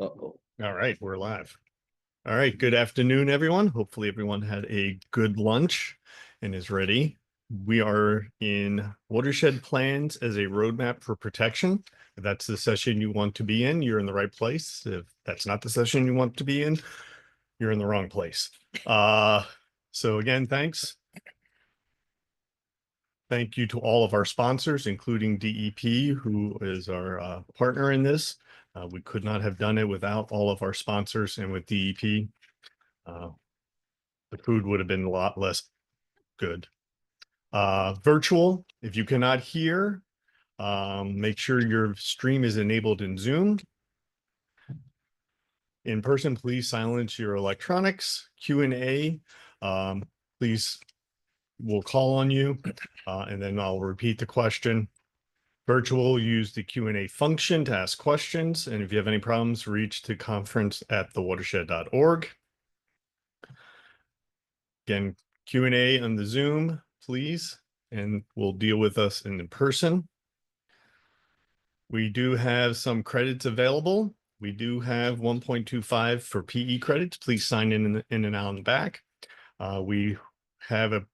Uh-oh. All right, we're live. All right, good afternoon, everyone. Hopefully everyone had a good lunch and is ready. We are in Watershed Plans as a roadmap for protection. If that's the session you want to be in, you're in the right place. If that's not the session you want to be in, you're in the wrong place. So again, thanks. Thank you to all of our sponsors, including DEP, who is our partner in this. We could not have done it without all of our sponsors and with DEP. The food would have been a lot less good. Virtual, if you cannot hear, make sure your stream is enabled in Zoom. In person, please silence your electronics. Q&A, please, we'll call on you, and then I'll repeat the question. Virtual, use the Q&A function to ask questions. And if you have any problems, reach to conference@thewatershed.org. Again, Q&A on the Zoom, please, and we'll deal with us in person. We do have some credits available. We do have 1.25 for PE credits. Please sign in and out in the back. We have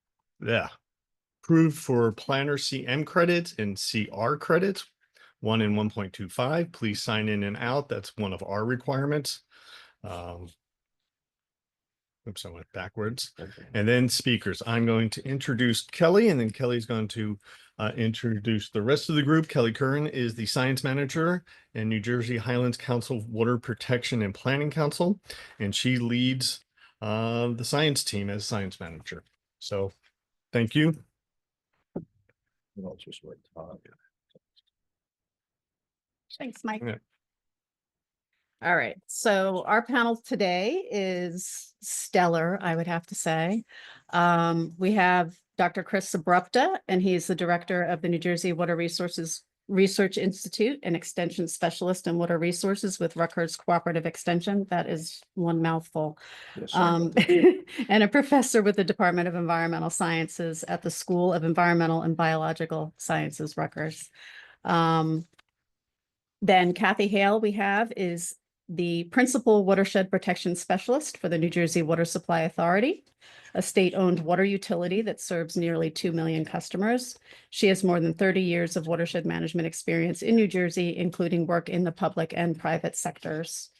approved for planner CM credits and CR credits, 1 and 1.25. Please sign in and out. That's one of our requirements. Oops, I went backwards. Okay. And then speakers. I'm going to introduce Kelly, and then Kelly's going to introduce the rest of the group. Kelly Curran is the science manager in New Jersey Highlands Council Water Protection and Planning Council, and she leads the science team as science manager. So thank you. Thanks, Mike. Yeah. All right, so our panel today is stellar, I would have to say. We have Dr. Chris Abrupta, and he's the director of the New Jersey Water Resources Research Institute, an extension specialist in water resources with Rutgers Cooperative Extension. That is one mouthful. Yes, and a professor with the Department of Environmental Sciences at the School of Environmental and Biological Sciences, Rutgers. Then Kathy Hale we have is the Principal Watershed Protection Specialist for the New Jersey Water Supply Authority, a state-owned water utility that serves nearly 2 million customers. She has more than 30 years of watershed management experience in New Jersey, including work in the public and private sectors.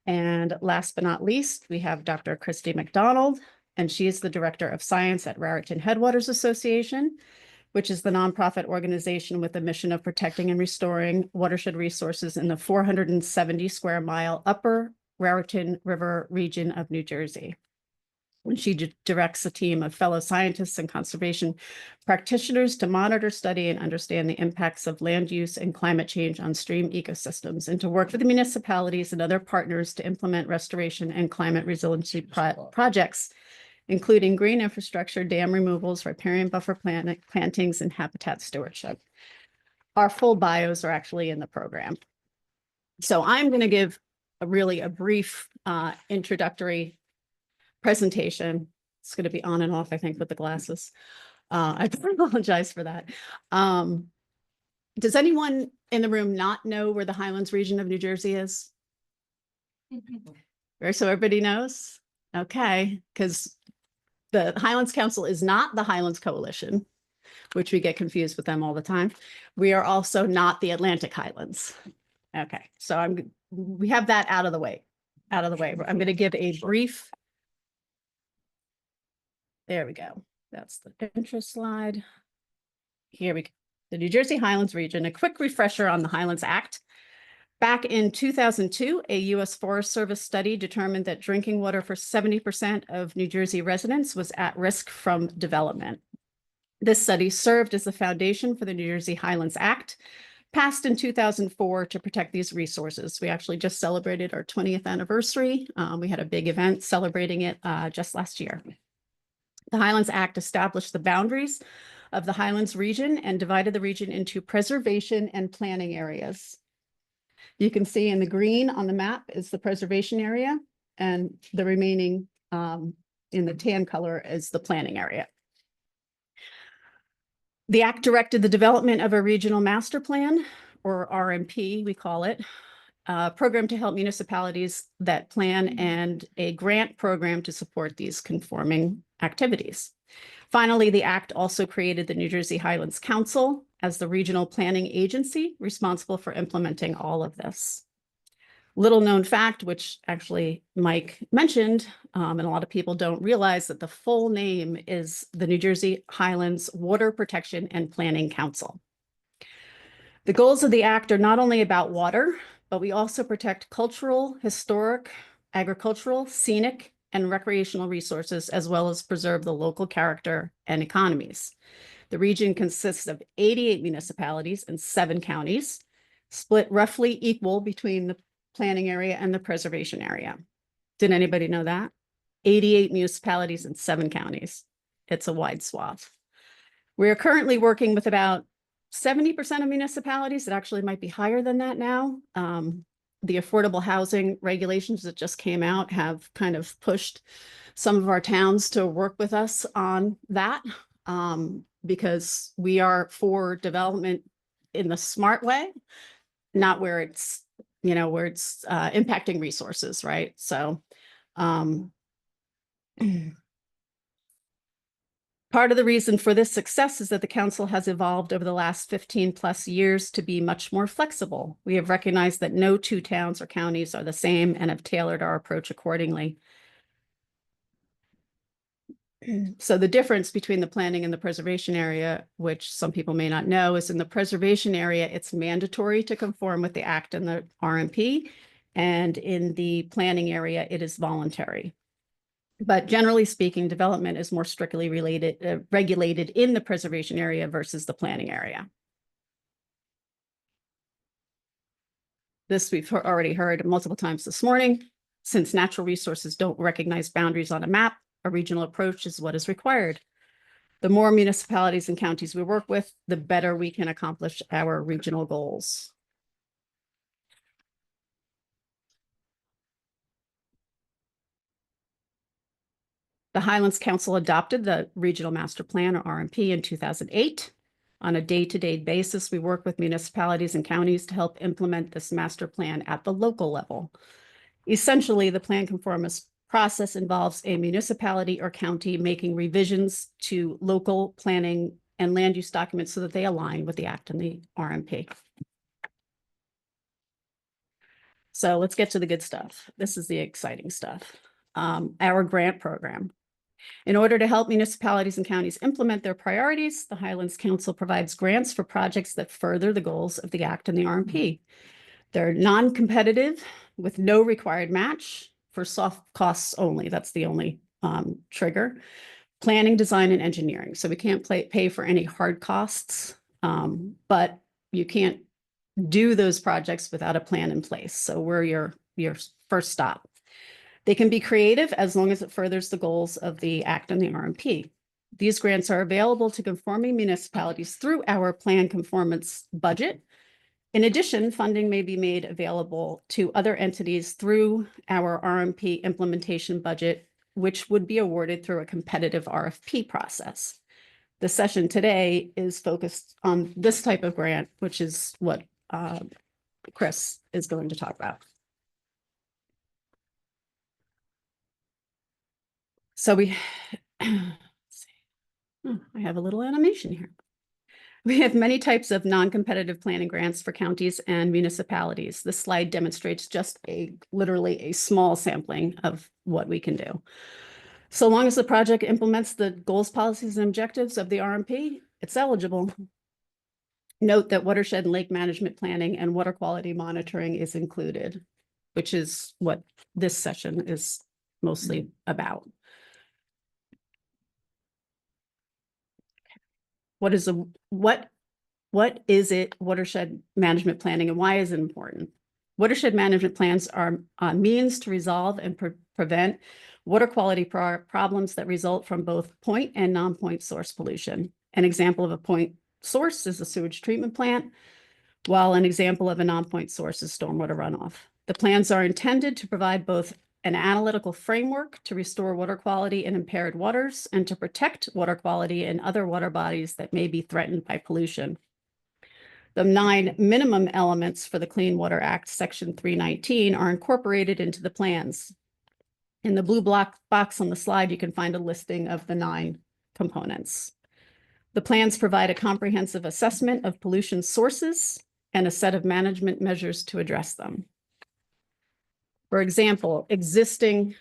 And last but not least, we have Dr. Christy McDonald, and she is the Director of Science at Raritan Headwaters Association, which is the nonprofit organization with the mission of protecting and restoring watershed resources in the 470 square mile upper Raritan River region of New Jersey. And she directs a team of fellow scientists and conservation practitioners to monitor, study, and understand the impacts of land use and climate change on stream ecosystems, and to work with the municipalities and other partners to implement restoration and climate resiliency projects, including green infrastructure, dam removals, riparian buffer plantings, and habitat stewardship. Our full bios are actually in the program. So I'm going to give a brief introductory presentation. It's going to be on and off, I think, with the glasses. I apologize for that. Does anyone in the room not know where the Highlands region of New Jersey is? So everybody knows? Okay, because the Highlands Council is not the Highlands Coalition, which we get confused with them all the time. We are also not the Atlantic Highlands. Okay, so we have that out of the way. I'm going to give a brief. There we go. That's the intro slide. Here we go. The New Jersey Highlands region. A quick refresher on the Highlands Act. Back in 2002, a U.S. Forest Service study determined that drinking water for 70% of New Jersey residents was at risk from development. This study served as the foundation for the New Jersey Highlands Act, passed in 2004 to protect these resources. We actually just celebrated our 20th anniversary. We had a big event celebrating it just last year. The Highlands Act established the boundaries of the Highlands region and divided the region into preservation and planning areas. You can see in the green on the map is the preservation area, and the remaining in the tan color is the planning area. The Act directed the development of a regional master plan, or RMP, we call it, program to help municipalities that plan and a grant program to support these conforming activities. Finally, the act also created the New Jersey Highlands Council as the regional planning agency responsible for implementing all of this. Little known fact, which actually Mike mentioned, and a lot of people don't realize that the full name is the New Jersey Highlands Water Protection and Planning Council. The goals of the act are not only about water, but we also protect cultural, historic, agricultural, scenic, and recreational resources, as well as preserve the local character and economies. The region consists of 88 municipalities and 7 counties, split roughly equal between the planning area and the preservation area. Did anybody know that? 88 municipalities and 7 counties. It's a wide swath. We are currently working with about 70% of municipalities. It actually might be higher than that now. The affordable housing regulations that just came out have kind of pushed some of our towns to work with us on that, because we are for development in the smart way, not where it's, where it's impacting resources, right? So part of the reason for this success is that the council has evolved over the last 15 plus years to be much more flexible. We have recognized that no 2 towns or counties are the same and have tailored our approach accordingly. So the difference between the planning and the preservation area, which some people may not know, is in the preservation area, it's mandatory to conform with the act and the RMP. And in the planning area, it is voluntary. But generally speaking, development is more strictly regulated in the preservation area versus the planning area. This we've already heard multiple times this morning. Since natural resources don't recognize boundaries on a map, a regional approach is what is required. The more municipalities and counties we work with, the better we can accomplish our regional goals. The Highlands Council adopted the Regional Master Plan, or RMP, in 2008. On a day-to-day basis, we work with municipalities and counties to help implement this master plan at the local level. Essentially, the plan conformist process involves a municipality or county making revisions to local planning and land use documents so that they align with the act and the RMP. So let's get to the good stuff. This is the exciting stuff. Our grant program. In order to help municipalities and counties implement their priorities, the Highlands Council provides grants for projects that further the goals of the Act and the RMP. They're non-competitive with no required match for soft costs only. That's the only trigger. Planning, design, and engineering. So we can't pay for any hard costs, but you can't do those projects without a plan in place. So we're your first stop. They can be creative as long as it furthers the goals of the Act and the RMP. These grants are available to conforming municipalities through our plan conformance budget. In addition, funding may be made available to other entities through our RMP implementation budget, which would be awarded through a competitive RFP process. The session today is focused on this type of grant, which is what Chris is going to talk about. So I have a little animation here. We have many types of non-competitive planning grants for counties and municipalities. This slide demonstrates just literally a small sampling of what we can do. So long as the project implements the goals, policies, and objectives of the RMP, it's eligible. Note that watershed and lake management planning and water quality monitoring is included, which is what this session is mostly about. What is it watershed management planning, and why is it important? Watershed management plans are a means to resolve and prevent water quality problems that result from both point and non-point source pollution. An example of a point source is a sewage treatment plant, while an example of a non-point source is stormwater runoff. The plans are intended to provide both an analytical framework to restore water quality in impaired waters and to protect water quality in other water bodies that may be threatened by pollution. The 9 minimum elements for the Clean Water Act, Section 319, are incorporated into the plans. In the blue block box on the slide, you can find a listing of the 9 components. The plans provide a comprehensive assessment of pollution sources and a set of management measures to address them. For example, existing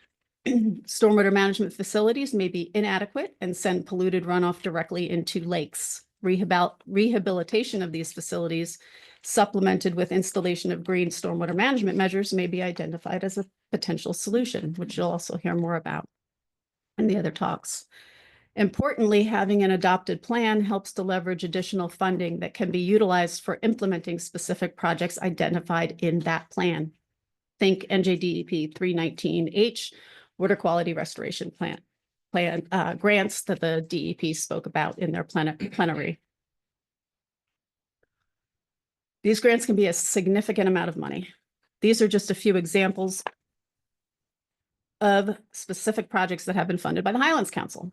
stormwater management facilities may be inadequate and send polluted runoff directly into lakes. Rehabilitation of these facilities, supplemented with installation of green stormwater management measures, may be identified as a potential solution, which you'll also hear more about in the other talks. Importantly, having an adopted plan helps to leverage additional funding that can be utilized for implementing specific projects identified in that plan. Think NJDEP 319H, Water Quality Restoration Plan grants that the DEP spoke about in their plenary. These grants can be a significant amount of money. These are just a few examples of specific projects that have been funded by the Highlands Council.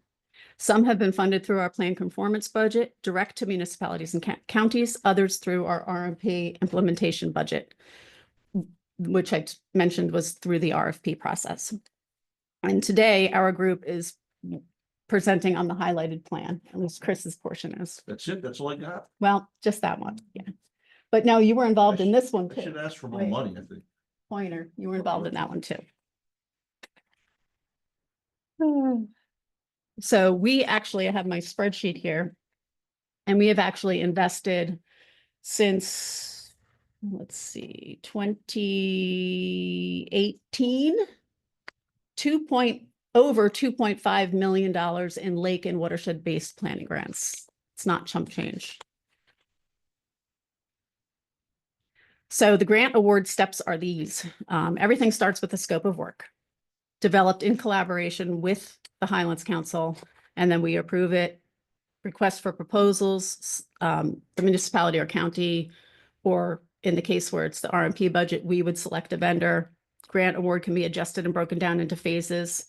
Some have been funded through our plan conformance budget, direct to municipalities and counties, others through our RMP implementation budget, which I mentioned was through the RFP process. And today our group is presenting on the highlighted plan, at least Chris's portion is. That's it. That's all I got. Well, just that one, yeah. But no, you were involved in this one I should too. ask for more Wait. money, I think. Pointer, you were involved in that one too. So we actually, I have my spreadsheet here, and we have actually invested since, let's see, 2018, over $2.5 million in lake and watershed-based planning grants. It's not chump change. So the grant award steps are these. Everything starts with the scope of work, developed in collaboration with the Highlands Council, and then we approve it. Request for proposals, the municipality or county, or in the case where it's the RMP budget, we would select a vendor. Grant award can be adjusted and broken down into phases.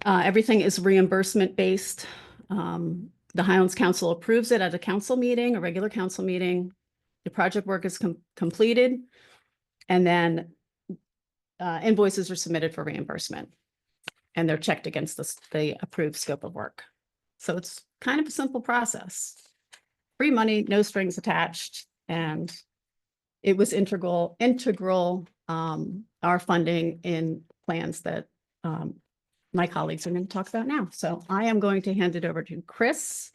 Everything is reimbursement based. The Highlands Council approves it at a council meeting, a regular council meeting. The project work is completed, and then invoices are submitted for reimbursement, and they're checked against the approved scope of work. So it's kind of a simple process. Free money, no strings attached, and it was integral our funding in plans that my colleagues are going to talk about now. So I am going to hand it over to Chris,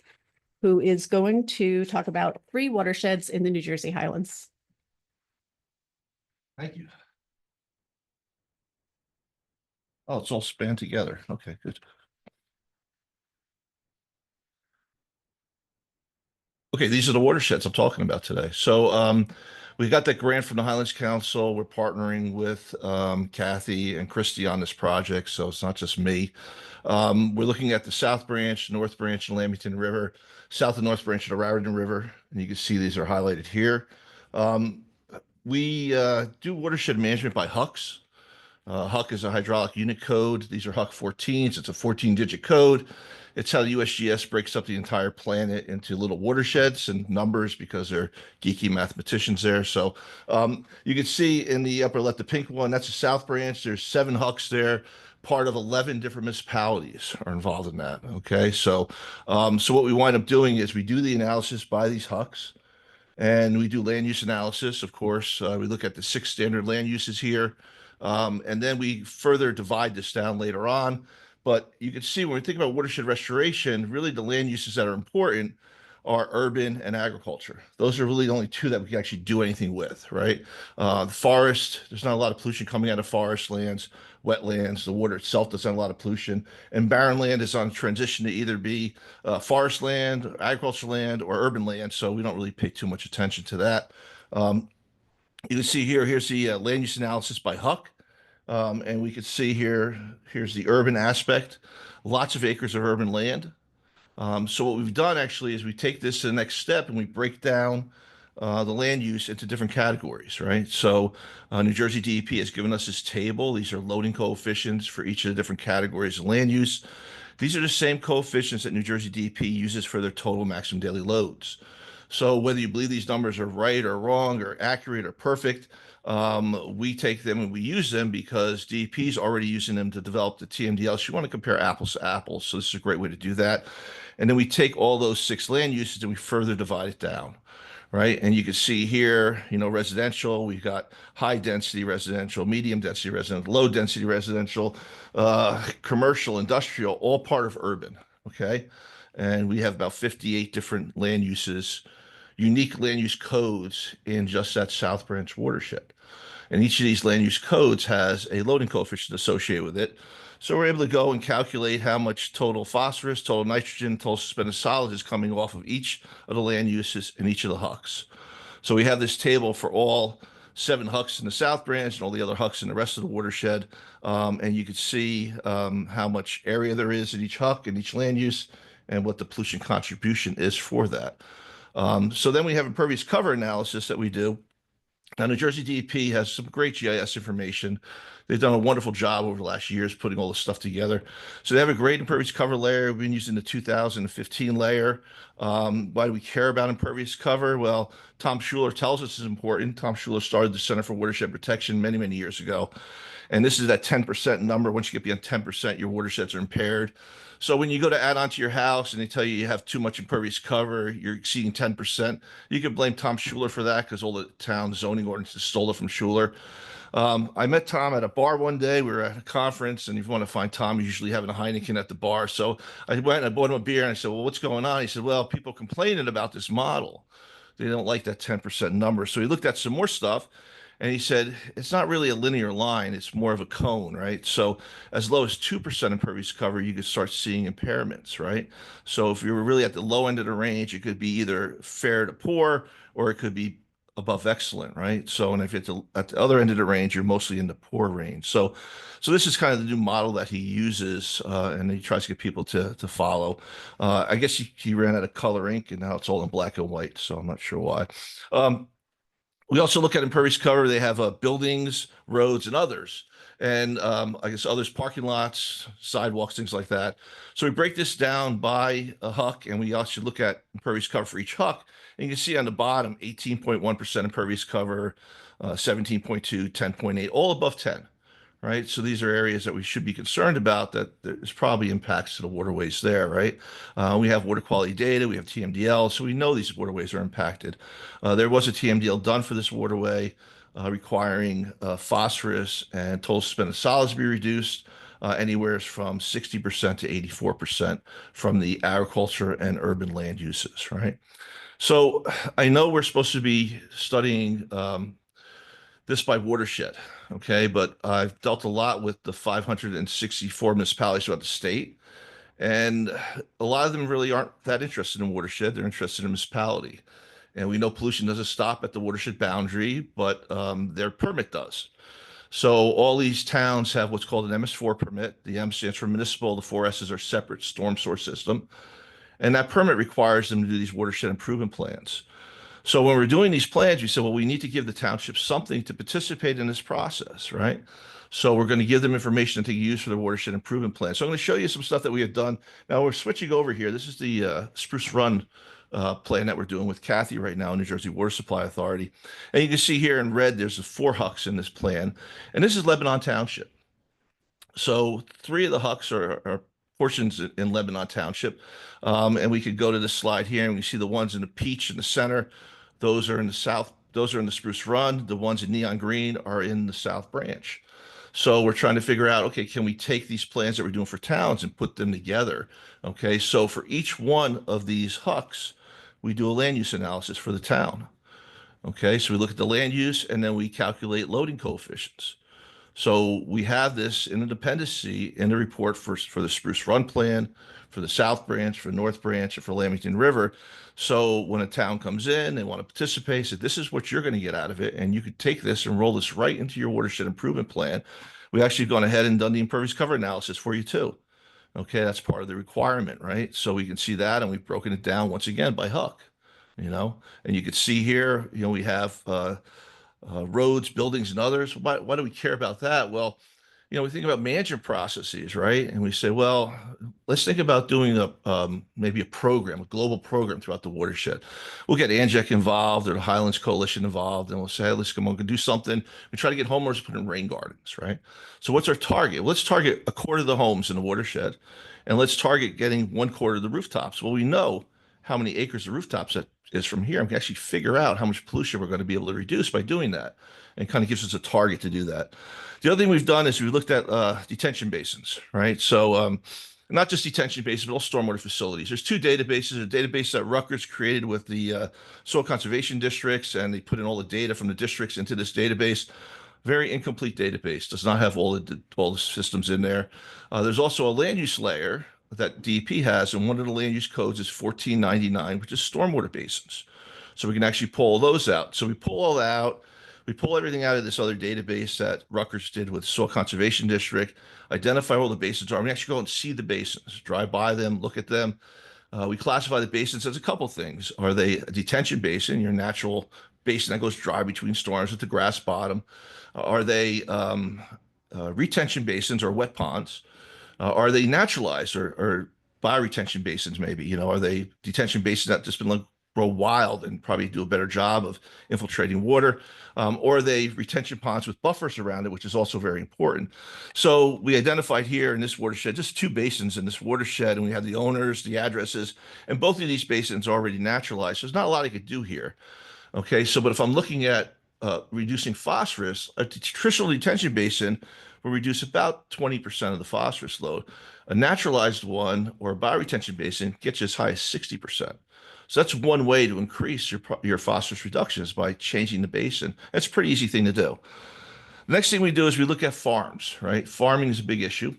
who is going to talk about 3 watersheds in the New Jersey Highlands. Thank you. Oh, it's all spanned together. Okay, good. Okay, these are the watersheds I'm talking about today. So we got that grant from the Highlands Council. We're partnering with Kathy and Christy on this project, so it's not just me. We're looking at the South Branch, North Branch, and Lamington River, South and North Branch of the Raritan River, and you can see these are highlighted here. We do watershed management by HUCs. HUC is a hydraulic unit code. These are HUC 14s. It's a 14-digit code. It's how the USGS breaks up the entire planet into little watersheds and numbers because they're geeky mathematicians there. So you can see in the upper left, the pink one, that's the South Branch. There's 7 HUCs there. Part of 11 different municipalities are involved in that. Okay, so what we wind up doing is we do the analysis by these HUCs. And we do land use analysis, of course. We look at the 6 standard land uses here. And then we further divide this down later on. But you can see when we think about watershed restoration, really the land uses that are important are urban and agriculture. Those are really the only 2 that we can actually do anything with, right? The forest, there's not a lot of pollution coming out of forest lands, wetlands. The water itself doesn't have a lot of pollution. And barren land is on transition to either be forest land, agricultural land, or urban land. So we don't really pay too much attention to that. You can see here, here's the land use analysis by HUC. And we can see here's the urban aspect, lots of acres of urban land. So what we've done actually is we take this to the next step and we break down the land use into different categories, right? So New Jersey DEP has given us this table. These are loading coefficients for each of the different categories of land use. These are the same coefficients that New Jersey DEP uses for their total maximum daily loads. So whether you believe these numbers are right or wrong or accurate or perfect, we take them and we use them because DEP is already using them to develop the TMDLs. You want to compare apples to apples. So this is a great way to do that. And then we take all those 6 land uses and we further divide it down, right? And you can see here, residential, we've got high density residential, medium density residential, low density residential, commercial, industrial, all part of urban, okay? And we have about 58 different land uses, unique land use codes in just that South Branch watershed. And each of these land use codes has a loading coefficient associated with it. So we're able to go and calculate how much total phosphorus, total nitrogen, total suspended solids is coming off of each of the land uses in each of the hucks. So we have this table for all 7 hucks in the South Branch and all the other hucks in the rest of the watershed. And you can see how much area there is in each huck and each land use and what the pollution contribution is for that. So then we have impervious cover analysis that we do. Now, New Jersey DEP has some great GIS information. They've done a wonderful job over the last years putting all this stuff together. So they have a great impervious cover layer. We've been using the 2015 layer. Why do we care about impervious cover? Well, Tom Schuler tells us it's important. Tom Schuler started the Center for Watershed Protection many, many years ago. And this is that 10% number. Once you get beyond 10%, your watersheds are impaired. So when you go to add on to your house and they tell you you have too much impervious cover, you're exceeding 10%, you can blame Tom Schuler for that because all the town zoning ordinances stole it from Schuler. I met Tom at a bar one day. We were at a conference, and if you want to find Tom, he's usually having a Heineken at the bar. So I went and I bought him a beer, and I said, well, what's going on? He said, well, people complaining about this model. They don't like that 10% number. So he looked at some more stuff. And he said, it's not really a linear line, it's more of a cone, right? So as low as 2% impervious cover, you could start seeing impairments, right? So if you were really at the low end of the range, it could be either fair to poor, or it could be above excellent, right? So, and if it's at the other end of the range, you're mostly in the poor range. So this is kind of the new model that he uses, and he tries to get people to follow. I guess he ran out of color ink, and now it's all in black and white, so I'm not sure why. We also look at impervious cover. They have buildings, roads, and others. And I guess others, parking lots, sidewalks, things like that. So we break this down by a huck, and we also look at impervious cover for each huck. And you can see on the bottom, 18.1% impervious cover, 17.2, 10.8, all above 10, right? So these are areas that we should be concerned about, that there's probably impacts to the waterways there, right? We have water quality data, we have TMDL, so we know these waterways are impacted. There was a TMDL done for this waterway requiring phosphorus and total suspended solids to be reduced anywhere from 60% to 84% from the agriculture and urban land uses, right? So I know we're supposed to be studying this by watershed, okay? But I've dealt a lot with the 564 municipalities throughout the state, and a lot of them really aren't that interested in watershed. They're interested in municipality. And we know pollution doesn't stop at the watershed boundary, but their permit does. So all these towns have what's called an MS4 permit. The M stands for municipal. The 4 S's are separate storm source system. And that permit requires them to do these watershed improvement plans. So when we're doing these plans, we said, well, we need to give the township something to participate in this process, right? So we're going to give them information that they can use for the watershed improvement plan. So I'm going to show you some stuff that we have done. Now we're switching over here. This is the Spruce Run plan that we're doing with Kathy right now, New Jersey Water Supply Authority. And you can see here in red, there's the 4 hucks in this plan. And this is Lebanon Township. So 3 of the hucks are portions in Lebanon Township. And we could go to this slide here and we see the ones in the peach in the center. Those are in the south. Those are in the Spruce Run. The ones in neon green are in the South Branch. So we're trying to figure out, okay, can we take these plans that we're doing for towns and put them together? Okay, so for each one of these hucks, we do a land use analysis for the town. Okay, so we look at the land use and then we calculate loading coefficients. So we have this in a dependency in the report for the Spruce Run plan, for the South Branch, for North Branch, and for Lamington River. So when a town comes in, they want to participate, say, this is what you're going to get out of it. And you could take this and roll this right into your watershed improvement plan. We actually gone ahead and done the impervious cover analysis for you too. Okay, that's part of the requirement, right? So we can see that, and we've broken it down once again by huck, and you can see here, we have roads, buildings, and others. Why do we care about that? Well, we think about management processes, right? And we say, well, let's think about doing maybe a program, a global program throughout the watershed. We'll get ANJEC involved or the Highlands Coalition involved, and we'll say, hey, let's come on, do something. We try to get homeowners to put in rain gardens, right? So what's our target? Well, let's target a quarter of the homes in the watershed, and let's target getting 1/4 of the rooftops. Well, we know how many acres of rooftops that is from here. We can actually figure out how much pollution we're going to be able to reduce by doing that, and kind of gives us a target to do that. The other thing we've done is we looked at detention basins, right? So not just detention basins, but all stormwater facilities. There's two databases: a database that Rutgers created with the soil conservation districts, and they put in all the data from the districts into this database. Very incomplete database, does not have all the systems in there. There's also a land use layer that DEP has, and one of the land use codes is 1499, which is stormwater basins. So we can actually pull those out. So we pull all that out. We pull everything out of this other database that Rutgers did with Soil Conservation District, identify where all the basins are. We actually go and see the basins, drive by them, look at them. We classify the basins as a couple things. Are they a detention basin, your natural basin that goes dry between storms with the grass bottom? Are they retention basins or wet ponds? Are they naturalized or bioretention basins maybe? You know, are they detention basins that just been grow wild and probably do a better job of infiltrating water? Or are they retention ponds with buffers around it, which is also very important. So we identified here in this watershed, just two basins in this watershed, and we have the owners, the addresses, and both of these basins are already naturalized. So there's not a lot I could do here. Okay, so but if I'm looking at reducing phosphorus, a traditional detention basin will reduce about 20% of the phosphorus load. A naturalized one or a bioretention basin gets you as high as 60%. So that's one way to increase your phosphorus reductions by changing the basin. That's a pretty easy thing to do. The next thing we do is we look at farms, right? Farming is a big issue.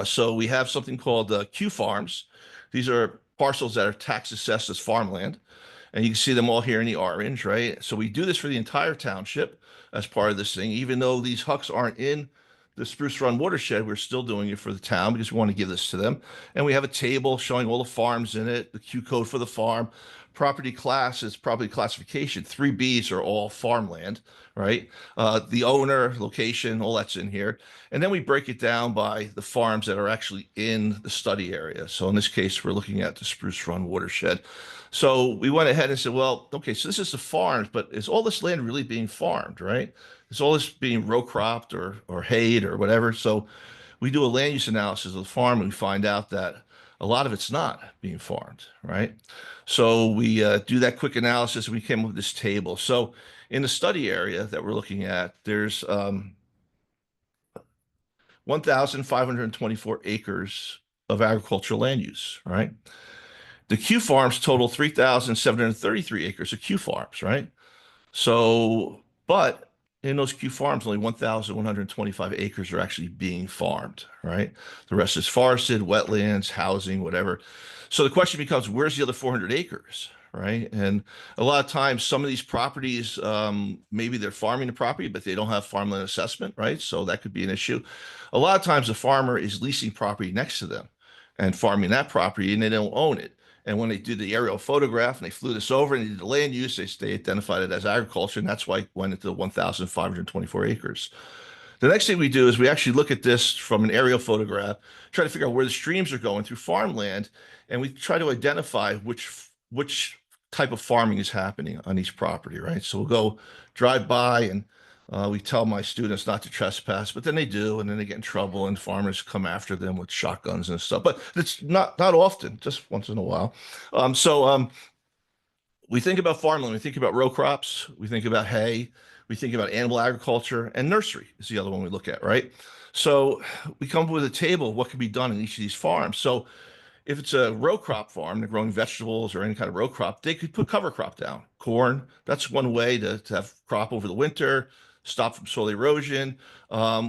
So we have something called Q farms. These are parcels that are tax assessed as farmland. And you can see them all here in the orange, right? So we do this for the entire township as part of this thing. Even though these hucks aren't in the Spruce Run watershed, we're still doing it for the town because we want to give this to them. And we have a table showing all the farms in it, the Q code for the farm. Property class is property classification. 3Bs are all farmland, right? The owner, location, all that's in here. And then we break it down by the farms that are actually in the study area. So in this case, we're looking at the Spruce Run watershed. So we went ahead and said, well, okay, so this is the farms, but is all this land really being farmed, right? Is all this being row cropped or hayed or whatever? So we do a land use analysis of the farm and we find out that a lot of it's not being farmed, right? So we do that quick analysis and we came up with this table. So in the study area that we're looking at, there's 1,524 acres of agricultural land use, right? The Q farms total 3,733 acres of Q farms, right? So, but in those Q farms, only 1,125 acres are actually being farmed, right? The rest is forested, wetlands, housing, whatever. So the question becomes, where's the other 400 acres, right? And a lot of times, some of these properties, maybe they're farming the property, but they don't have farmland assessment, right? So that could be an issue. A lot of times, the farmer is leasing property next to them and farming that property, and they don't own it. And when they did the aerial photograph and they flew this over and they did the land use, they identified it as agriculture. And that's why it went into 1,524 acres. The next thing we do is we actually look at this from an aerial photograph, try to figure out where the streams are going through farmland. And we try to identify which type of farming is happening on each property, right? So we'll go drive by and we tell my students not to trespass, but then they do, and then they get in trouble, and farmers come after them with shotguns and stuff. But it's not often, just once in a while. We think about farmland, we think about row crops, we think about hay, we think about animal agriculture, and nursery is the other one we look at, right? So we come up with a table of what can be done in each of these farms. So if it's a row crop farm, they're growing vegetables or any kind of row crop, they could put cover crop down. Corn, that's one way to have crop over the winter, stop from soil erosion.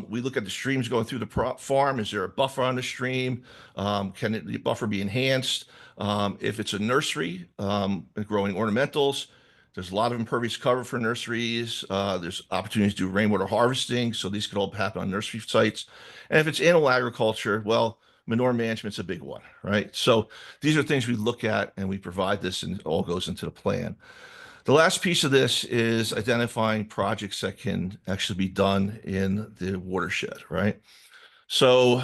We look at the streams going through the farm. Is there a buffer on the stream? Can the buffer be enhanced? If it's a nursery growing ornamentals, there's a lot of impervious cover for nurseries. There's opportunities to do rainwater harvesting. So these could all happen on nursery sites. And if it's animal agriculture, well, manure management's a big one, right? So these are things we look at and we provide this and it all goes into the plan. The last piece of this is identifying projects that can actually be done in the watershed, right? So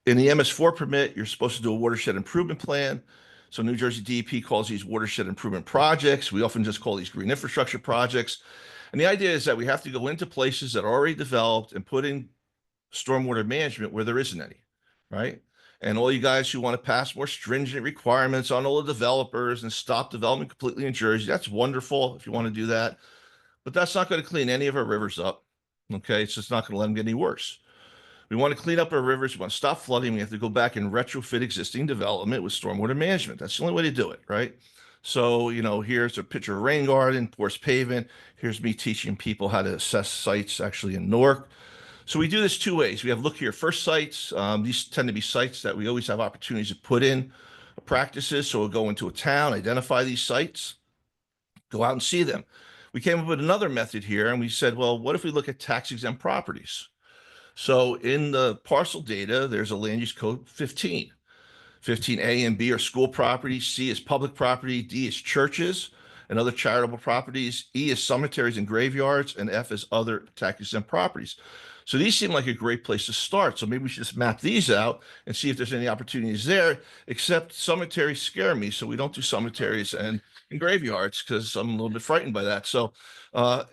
In the MS4 permit, you're supposed to do a watershed improvement plan. So New Jersey DEP calls these watershed improvement projects. We often just call these green infrastructure projects. And the idea is that we have to go into places that are already developed and put in stormwater management where there isn't any, right? And all you guys who want to pass more stringent requirements on all the developers and stop development completely in Jersey, that's wonderful if you want to do that. But that's not going to clean any of our rivers up. Okay. It's just not going to let them get any worse. We want to clean up our rivers. We want to stop flooding. We have to go back and retrofit existing development with stormwater management. That's the only way to do it, right? So, here's a picture of rain garden, porous pavement. Here's me teaching people how to assess sites actually in Newark. So we do this two ways. We have look here first sites. These tend to be sites that we always have opportunities to put in practices. So we'll go into a town, identify these sites, go out and see them. We came up with another method here and we said, well, what if we look at tax exempt properties? So in the parcel data, there's a land use code 15. 15A and B are school properties, C is public property, D is churches and other charitable properties, E is cemeteries and graveyards, and F is other tax exempt properties. So these seem like a great place to start. So maybe we should just map these out and see if there's any opportunities there, except cemeteries scare me. So we don't do cemeteries and graveyards because I'm a little bit frightened by that. So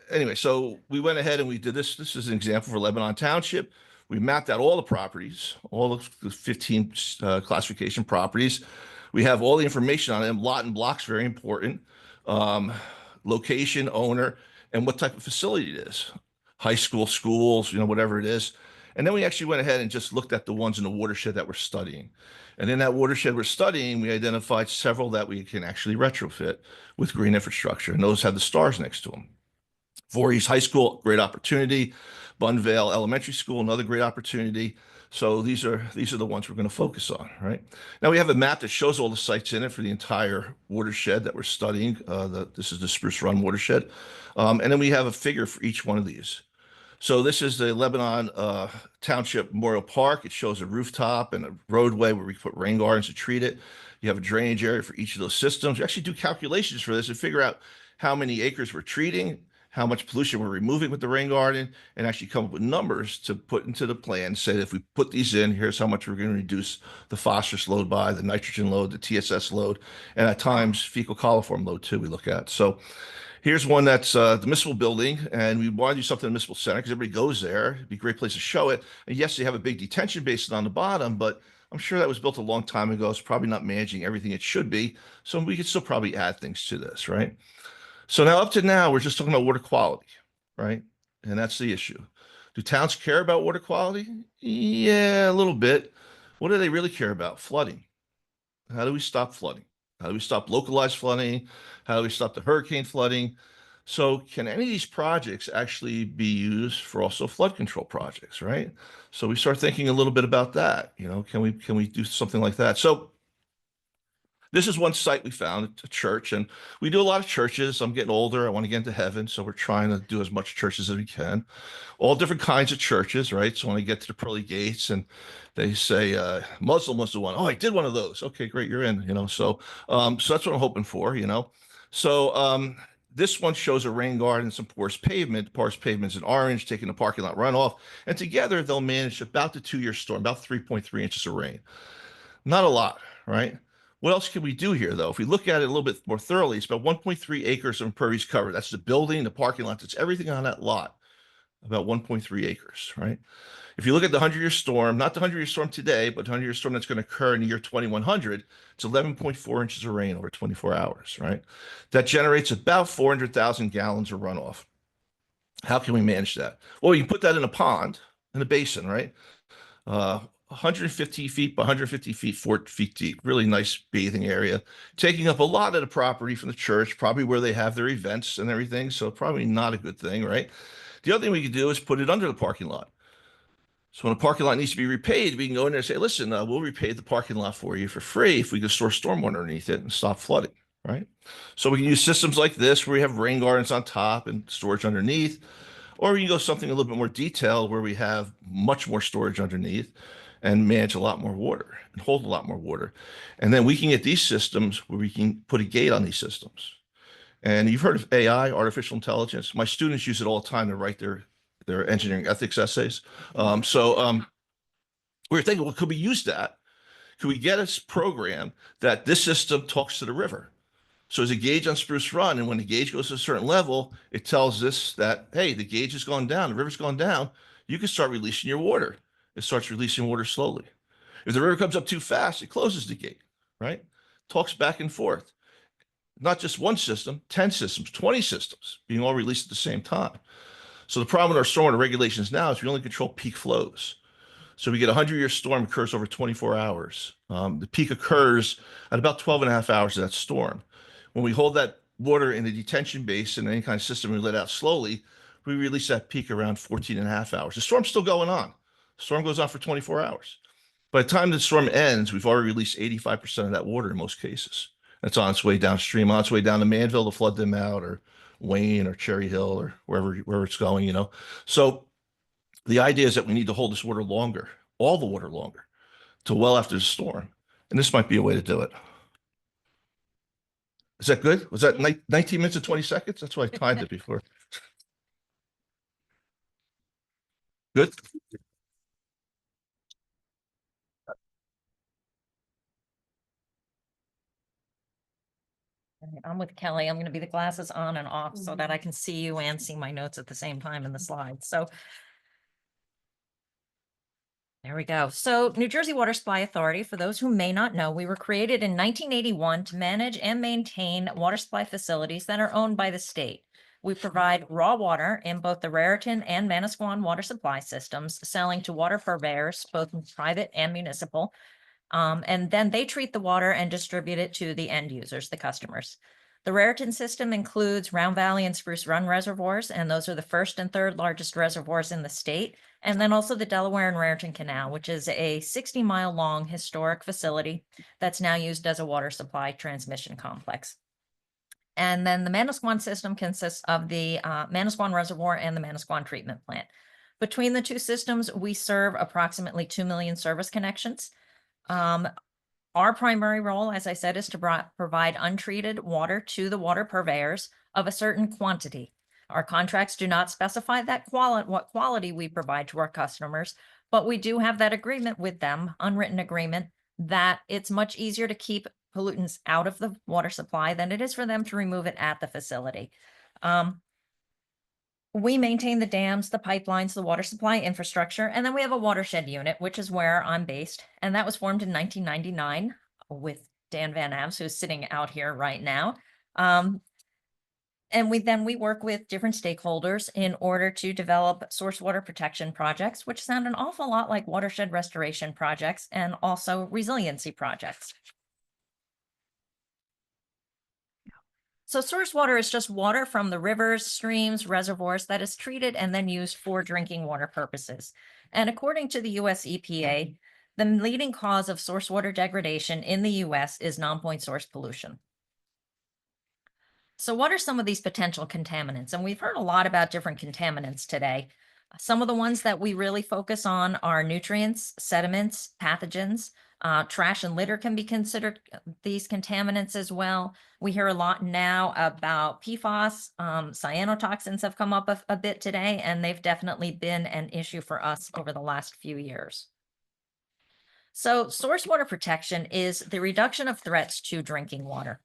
anyway, so we went ahead and we did this. This is an example for Lebanon Township. We mapped out all the properties, all of the 15 classification properties. We have all the information on them, lot and blocks, very important, location, owner, and what type of facility it is. High school, schools, whatever it is. And then we actually went ahead and just looked at the ones in the watershed that we're studying. And in that watershed we're studying, we identified several that we can actually retrofit with green infrastructure. And those have the stars next to them. Voorhees High School, great opportunity. Bunvale Elementary School, another great opportunity. So these are the ones we're going to focus on, right? Now we have a map that shows all the sites in it for the entire watershed that we're studying. This is the Spruce Run watershed. And then we have a figure for each one of these. So this is the Lebanon Township Memorial Park. It shows a rooftop and a roadway where we put rain gardens to treat it. You have a drainage area for each of those systems. We actually do calculations for this and figure out how many acres we're treating, how much pollution we're removing with the rain garden, and actually come up with numbers to put into the plan. Say if we put these in, here's how much we're going to reduce the phosphorus load by, the nitrogen load, the TSS load, and at times fecal coliform load too we look at. So here's one that's the municipal building, and we want to do something in the municipal center because everybody goes there. It'd be a great place to show it. And yes, they have a big detention basin on the bottom, but I'm sure that was built a long time ago. It's probably not managing everything it should be. So we could still probably add things to this, right? So now up to now, we're just talking about water quality, right? And that's the issue. Do towns care about water quality? Yeah, a little bit. What do they really care about? Flooding. How do we stop flooding? How do we stop localized flooding? How do we stop the hurricane flooding? So can any of these projects actually be used for also flood control projects, right? So we start thinking a little bit about that. Can we do something like that? So this is one site we found, a church, and we do a lot of churches. I'm getting older. I want to get into heaven, so we're trying to do as much churches as we can. All different kinds of churches, right? So when I get to the pearly gates and they say Muslim was the one, oh, I did one of those. Okay, great, you're in. So that's what I'm hoping for. So this one shows a rain garden and some porous pavement. Porous pavement's in orange, taking the parking lot runoff, and together they'll manage about the 2-year storm, about 3.3 inches of rain. Not a lot, right? What else can we do here, though? If we look at it a little bit more thoroughly, it's about 1.3 acres of impervious cover. That's the building, the parking lot, that's everything on that lot, about 1.3 acres, right? If you look at the 100-year storm, not the 100-year storm today, but the 100-year storm that's going to occur in the year 2100, it's 11.4 inches of rain over 24 hours, right? That generates about 400,000 gallons of runoff. How can we manage that? Well, you can put that in a pond, in a basin, right? 150 feet by 150 feet, 4 feet deep, really nice bathing area, taking up a lot of the property from the church, probably where they have their events and everything. So probably not a good thing, right? The other thing we could do is put it under the parking lot. So when a parking lot needs to be repaid, we can go in there and say, listen, we'll repay the parking lot for you for free if we can store stormwater underneath it and stop flooding, right? So we can use systems like this where we have rain gardens on top and storage underneath, or we can go something a little bit more detailed where we have much more storage underneath and manage a lot more water and hold a lot more water. And then we can get these systems where we can put a gate on these systems. And you've heard of AI, artificial intelligence. My students use it all the time to write their engineering ethics essays. We were thinking, well, could we use that? Could we get a program that this system talks to the river? So there's a gauge on Spruce Run, and when the gauge goes to a certain level, it tells us that, hey, the gauge has gone down, the river's gone down. You can start releasing your water. It starts releasing water slowly. If the river comes up too fast, it closes the gate, right? Talks back and forth. Not just one system, 10 systems, 20 systems being all released at the same time. So the problem with our stormwater regulations now is we only control peak flows. So we get a 100-year storm occurs over 24 hours. The peak occurs at about 12 and a half hours of that storm. When we hold that water in the detention basin, any kind of system, we let out slowly, we release that peak around 14 and a half hours. The storm's still going on. The storm goes on for 24 hours. By the time the storm ends, we've already released 85% of that water in most cases. That's on its way downstream, on its way down to Manville to flood them out, or Wayne or Cherry Hill or wherever it's going, you know. So the idea is that we need to hold this water longer, all the water longer, till well after the storm. And this might be a way to do it. Is that good? Was that 19 minutes and 20 seconds? That's why I timed it before. Good. All right, I'm with Kelly. I'm going to be the glasses on and off so that I can see you and see my notes at the same time in the slides. So there we go. So New Jersey Water Supply Authority, for those who may not know, we were created in 1981 to manage and maintain water supply facilities that are owned by the state. We provide raw water in both the Raritan and Manasquan water supply systems, selling to water purveyors, both private and municipal. And then they treat the water and distribute it to the end users, the customers. The Raritan system includes Round Valley and Spruce Run reservoirs, and those are the first and third largest reservoirs in the state. And then also the Delaware and Raritan Canal, which is a 60-mile long historic facility that's now used as a water supply transmission complex. And then the Manasquan system consists of the Manasquan Reservoir and the Manasquan Treatment Plant. Between the two systems, we serve approximately 2 million service connections. Our primary role, as I said, is to provide untreated water to the water purveyors of a certain quantity. Our contracts do not specify that what quality we provide to our customers, but we do have that agreement with them, unwritten agreement, that it's much easier to keep pollutants out of the water supply than it is for them to remove it at the facility. We maintain the dams, the pipelines, the water supply infrastructure, and then we have a watershed unit, which is where I'm based. And that was formed in 1999 with Dan Van Avs, who's sitting out here right now. And we work with different stakeholders in order to develop source water protection projects, which sound an awful lot like watershed restoration projects and also resiliency projects. So source water is just water from the rivers, streams, reservoirs that is treated and then used for drinking water purposes. And according to the US EPA, the leading cause of source water degradation in the US is non-point source pollution. So what are some of these potential contaminants? And we've heard a lot about different contaminants today. Some of the ones that we really focus on are nutrients, sediments, pathogens. Trash and litter can be considered these contaminants as well. We hear a lot now about PFAS. Cyanotoxins have come up a bit today, and they've definitely been an issue for us over the last few years. So source water protection is the reduction of threats to drinking water.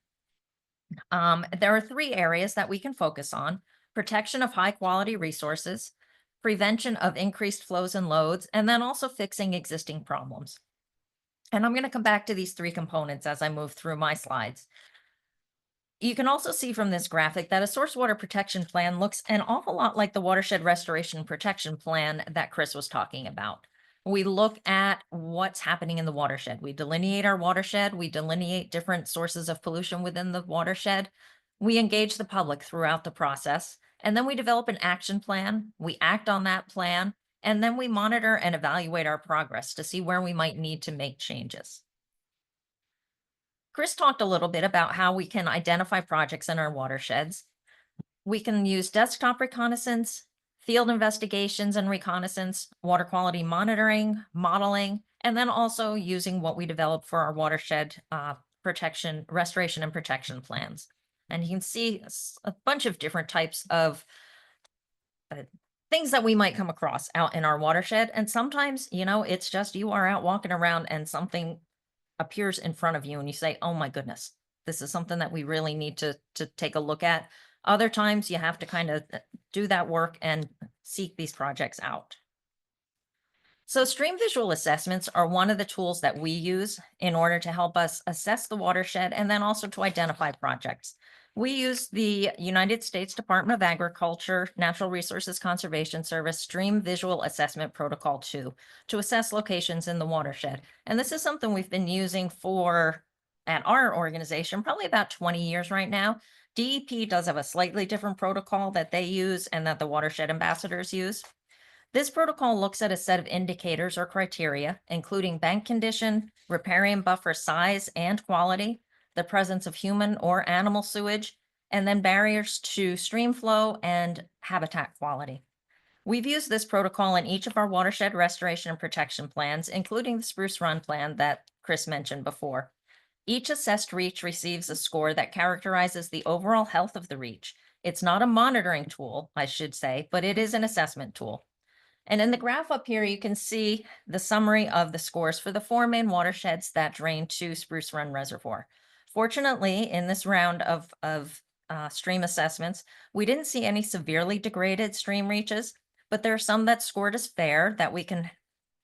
There are 3 areas that we can focus on: protection of high quality resources, prevention of increased flows and loads, and then also fixing existing problems. And I'm going to come back to these 3 components as I move through my slides. You can also see from this graphic that a source water protection plan looks an awful lot like the watershed restoration protection plan that Chris was talking about. We look at what's happening in the watershed. We delineate our watershed. We delineate different sources of pollution within the watershed. We engage the public throughout the process. And then we develop an action plan. We act on that plan. And then we monitor and evaluate our progress to see where we might need to make changes. Chris talked a little bit about how we can identify projects in our watersheds. We can use desktop reconnaissance, field investigations and reconnaissance, water quality monitoring, modeling, and then also using what we develop for our watershed protection, restoration and protection plans. And you can see a bunch of different types of things that we might come across out in our watershed. And sometimes, it's just you are out walking around and something appears in front of you and you say, oh my goodness, this is something that we really need to take a look at. Other times you have to kind of do that work and seek these projects out. So stream visual assessments are one of the tools that we use in order to help us assess the watershed and then also to identify projects. We use the United States Department of Agriculture Natural Resources Conservation Service Stream Visual Assessment Protocol 2 to assess locations in the watershed. And this is something we've been using at our organization, probably about 20 years right now. DEP does have a slightly different protocol that they use and that the watershed ambassadors use. This protocol looks at a set of indicators or criteria, including bank condition, riparian buffer size and quality, the presence of human or animal sewage, and then barriers to stream flow and habitat quality. We've used this protocol in each of our watershed restoration and protection plans, including the Spruce Run plan that Chris mentioned before. Each assessed reach receives a score that characterizes the overall health of the reach. It's not a monitoring tool, I should say, but it is an assessment tool. And in the graph up here, you can see the summary of the scores for the 4 main watersheds that drain to Spruce Run Reservoir. Fortunately, in this round of stream assessments, we didn't see any severely degraded stream reaches, but there are some that scored as fair that we can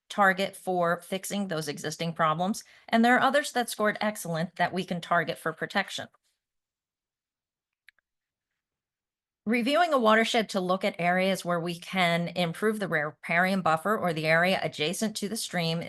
target for fixing those existing problems. And there are others that scored excellent that we can target for protection. Reviewing a watershed to look at areas where we can improve the riparian buffer or the area adjacent to the stream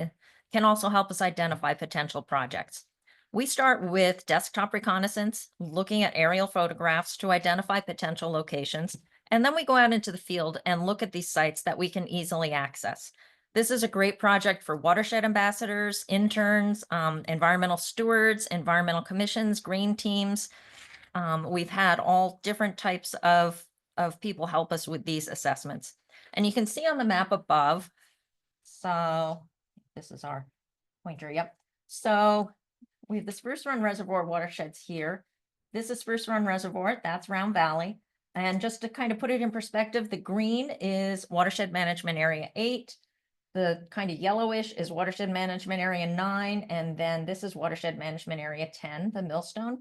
can also help us identify potential projects. We start with desktop reconnaissance, looking at aerial photographs to identify potential locations, and then we go out into the field and look at these sites that we can easily access. This is a great project for watershed ambassadors, interns, environmental stewards, environmental commissions, green teams. We've had all different types of people help us with these assessments. And you can see on the map above, so this is our pointer, yep. So we have the Spruce Run Reservoir watersheds here. This is Spruce Run Reservoir, that's Round Valley. And just to kind of put it in perspective, the green is Watershed Management Area 8. The kind of yellowish is Watershed Management Area 9. And then this is Watershed Management Area 10, the Millstone.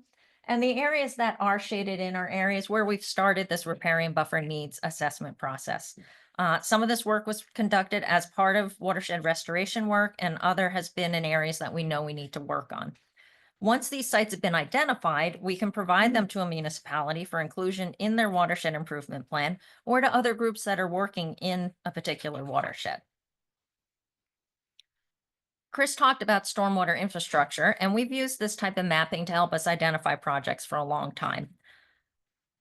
And the areas that are shaded in are areas where we've started this riparian buffer needs assessment process. Some of this work was conducted as part of watershed restoration work, and other has been in areas that we know we need to work on. Once these sites have been identified, we can provide them to a municipality for inclusion in their watershed improvement plan or to other groups that are working in a particular watershed. Chris talked about stormwater infrastructure, and we've used this type of mapping to help us identify projects for a long time.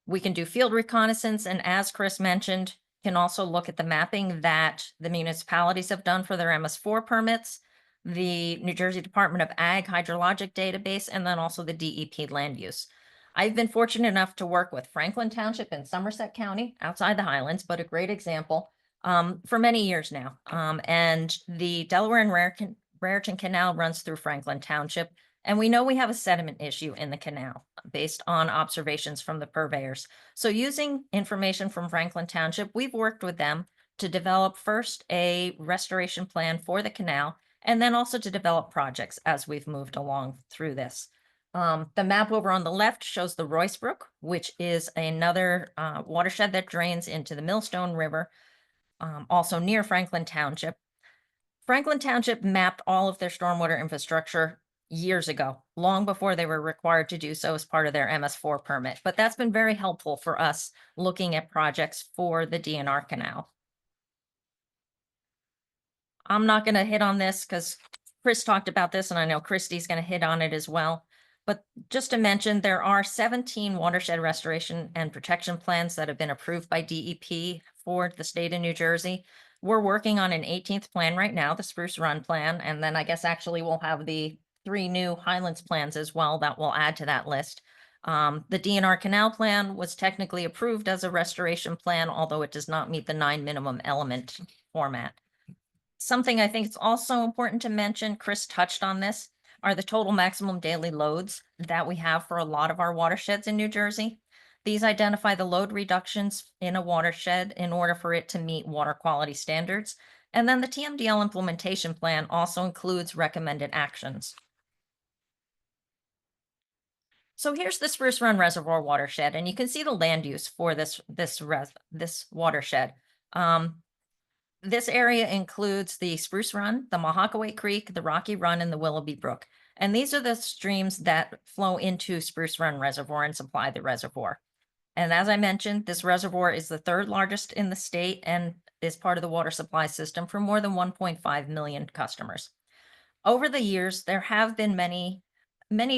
We can do field reconnaissance, and as Chris mentioned, can also look at the mapping that the municipalities have done for their MS4 permits, the New Jersey Department of Ag hydrologic database, and then also the DEP land use. I've been fortunate enough to work with Franklin Township in Somerset County, outside the Highlands, but a great example, for many years now. And the Delaware and Raritan Canal runs through Franklin Township, and we know we have a sediment issue in the canal based on observations from the purveyors. So using information from Franklin Township, we've worked with them to develop first a restoration plan for the canal, and then also to develop projects as we've moved along through this. The map over on the left shows the Royce Brook, which is another watershed that drains into the Millstone River, also near Franklin Township. Franklin Township mapped all of their stormwater infrastructure years ago, long before they were required to do so as part of their MS4 permit. But that's been very helpful for us looking at projects for the DNR canal. I'm not going to hit on this because Chris talked about this, and I know Christy's going to hit on it as well. But just to mention, there are 17 watershed restoration and protection plans that have been approved by DEP for the state of New Jersey. We're working on an 18th plan right now, the Spruce Run plan, and then I guess actually we'll have the 3 new Highlands plans as well that will add to that list. The DNR Canal Plan was technically approved as a restoration plan, although it does not meet the 9 minimum element format. Something I think it's also important to mention, Chris touched on this, are the total maximum daily loads that we have for a lot of our watersheds in New Jersey. These identify the load reductions in a watershed in order for it to meet water quality standards. And then the TMDL implementation plan also includes recommended actions. So here's the Spruce Run Reservoir watershed, and you can see the land use for this watershed. This area includes the Spruce Run, the Mahakaway Creek, the Rocky Run, and the Willoughby Brook. And these are the streams that flow into Spruce Run Reservoir and supply the reservoir. And as I mentioned, this reservoir is the third largest in the state and is part of the water supply system for more than 1.5 million customers. Over the years, there have been many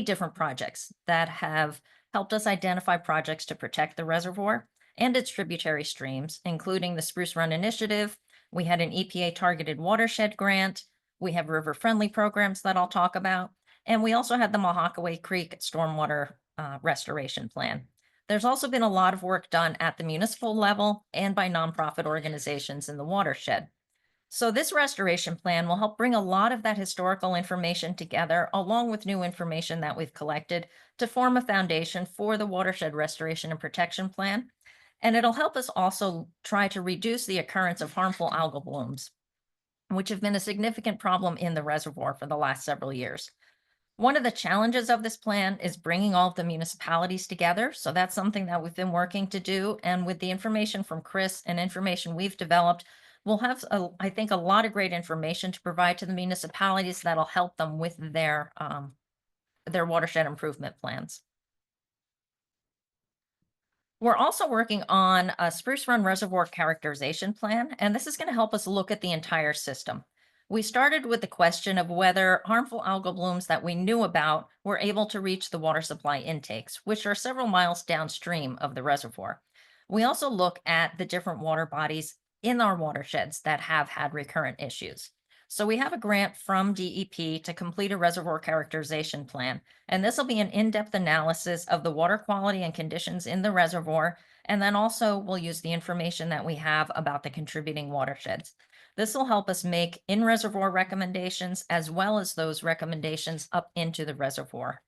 different projects that have helped us identify projects to protect the reservoir and its tributary streams, including the Spruce Run Initiative. We had an EPA targeted watershed grant. We have river friendly programs that I'll talk about. And we also had the Mahakaway Creek Stormwater Restoration Plan. There's also been a lot of work done at the municipal level and by nonprofit organizations in the watershed. So this restoration plan will help bring a lot of that historical information together, along with new information that we've collected, to form a foundation for the Watershed Restoration and Protection Plan. And it'll help us also try to reduce the occurrence of harmful algal blooms, which have been a significant problem in the reservoir for the last several years. One of the challenges of this plan is bringing all of the municipalities together. So that's something that we've been working to do. And with the information from Chris and information we've developed, we'll have, I think, a lot of great information to provide to the municipalities that'll help them with their watershed improvement plans. We're also working on a Spruce Run Reservoir characterization plan, and this is going to help us look at the entire system. We started with the question of whether harmful algal blooms that we knew about were able to reach the water supply intakes, which are several miles downstream of the reservoir. We also look at the different water bodies in our watersheds that have had recurrent issues. So we have a grant from DEP to complete a reservoir characterization plan, and this will be an in-depth analysis of the water quality and conditions in the reservoir, and then also we'll use the information that we have about the contributing watersheds. This will help us make in-reservoir recommendations as well as those recommendations up into the reservoir.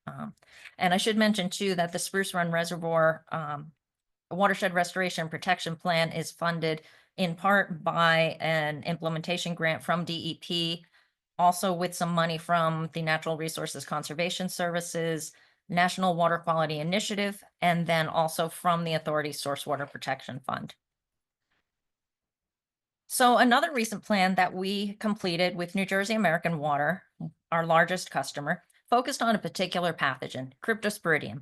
And I should mention too that the Spruce Run Reservoir Watershed Restoration and Protection Plan is funded in part by an implementation grant from DEP, also with some money from the Natural Resources Conservation Services, National Water Quality Initiative, and then also from the authority's Source Water Protection Fund. So another recent plan that we completed with New Jersey American Water, our largest customer, focused on a particular pathogen, Cryptosporidium.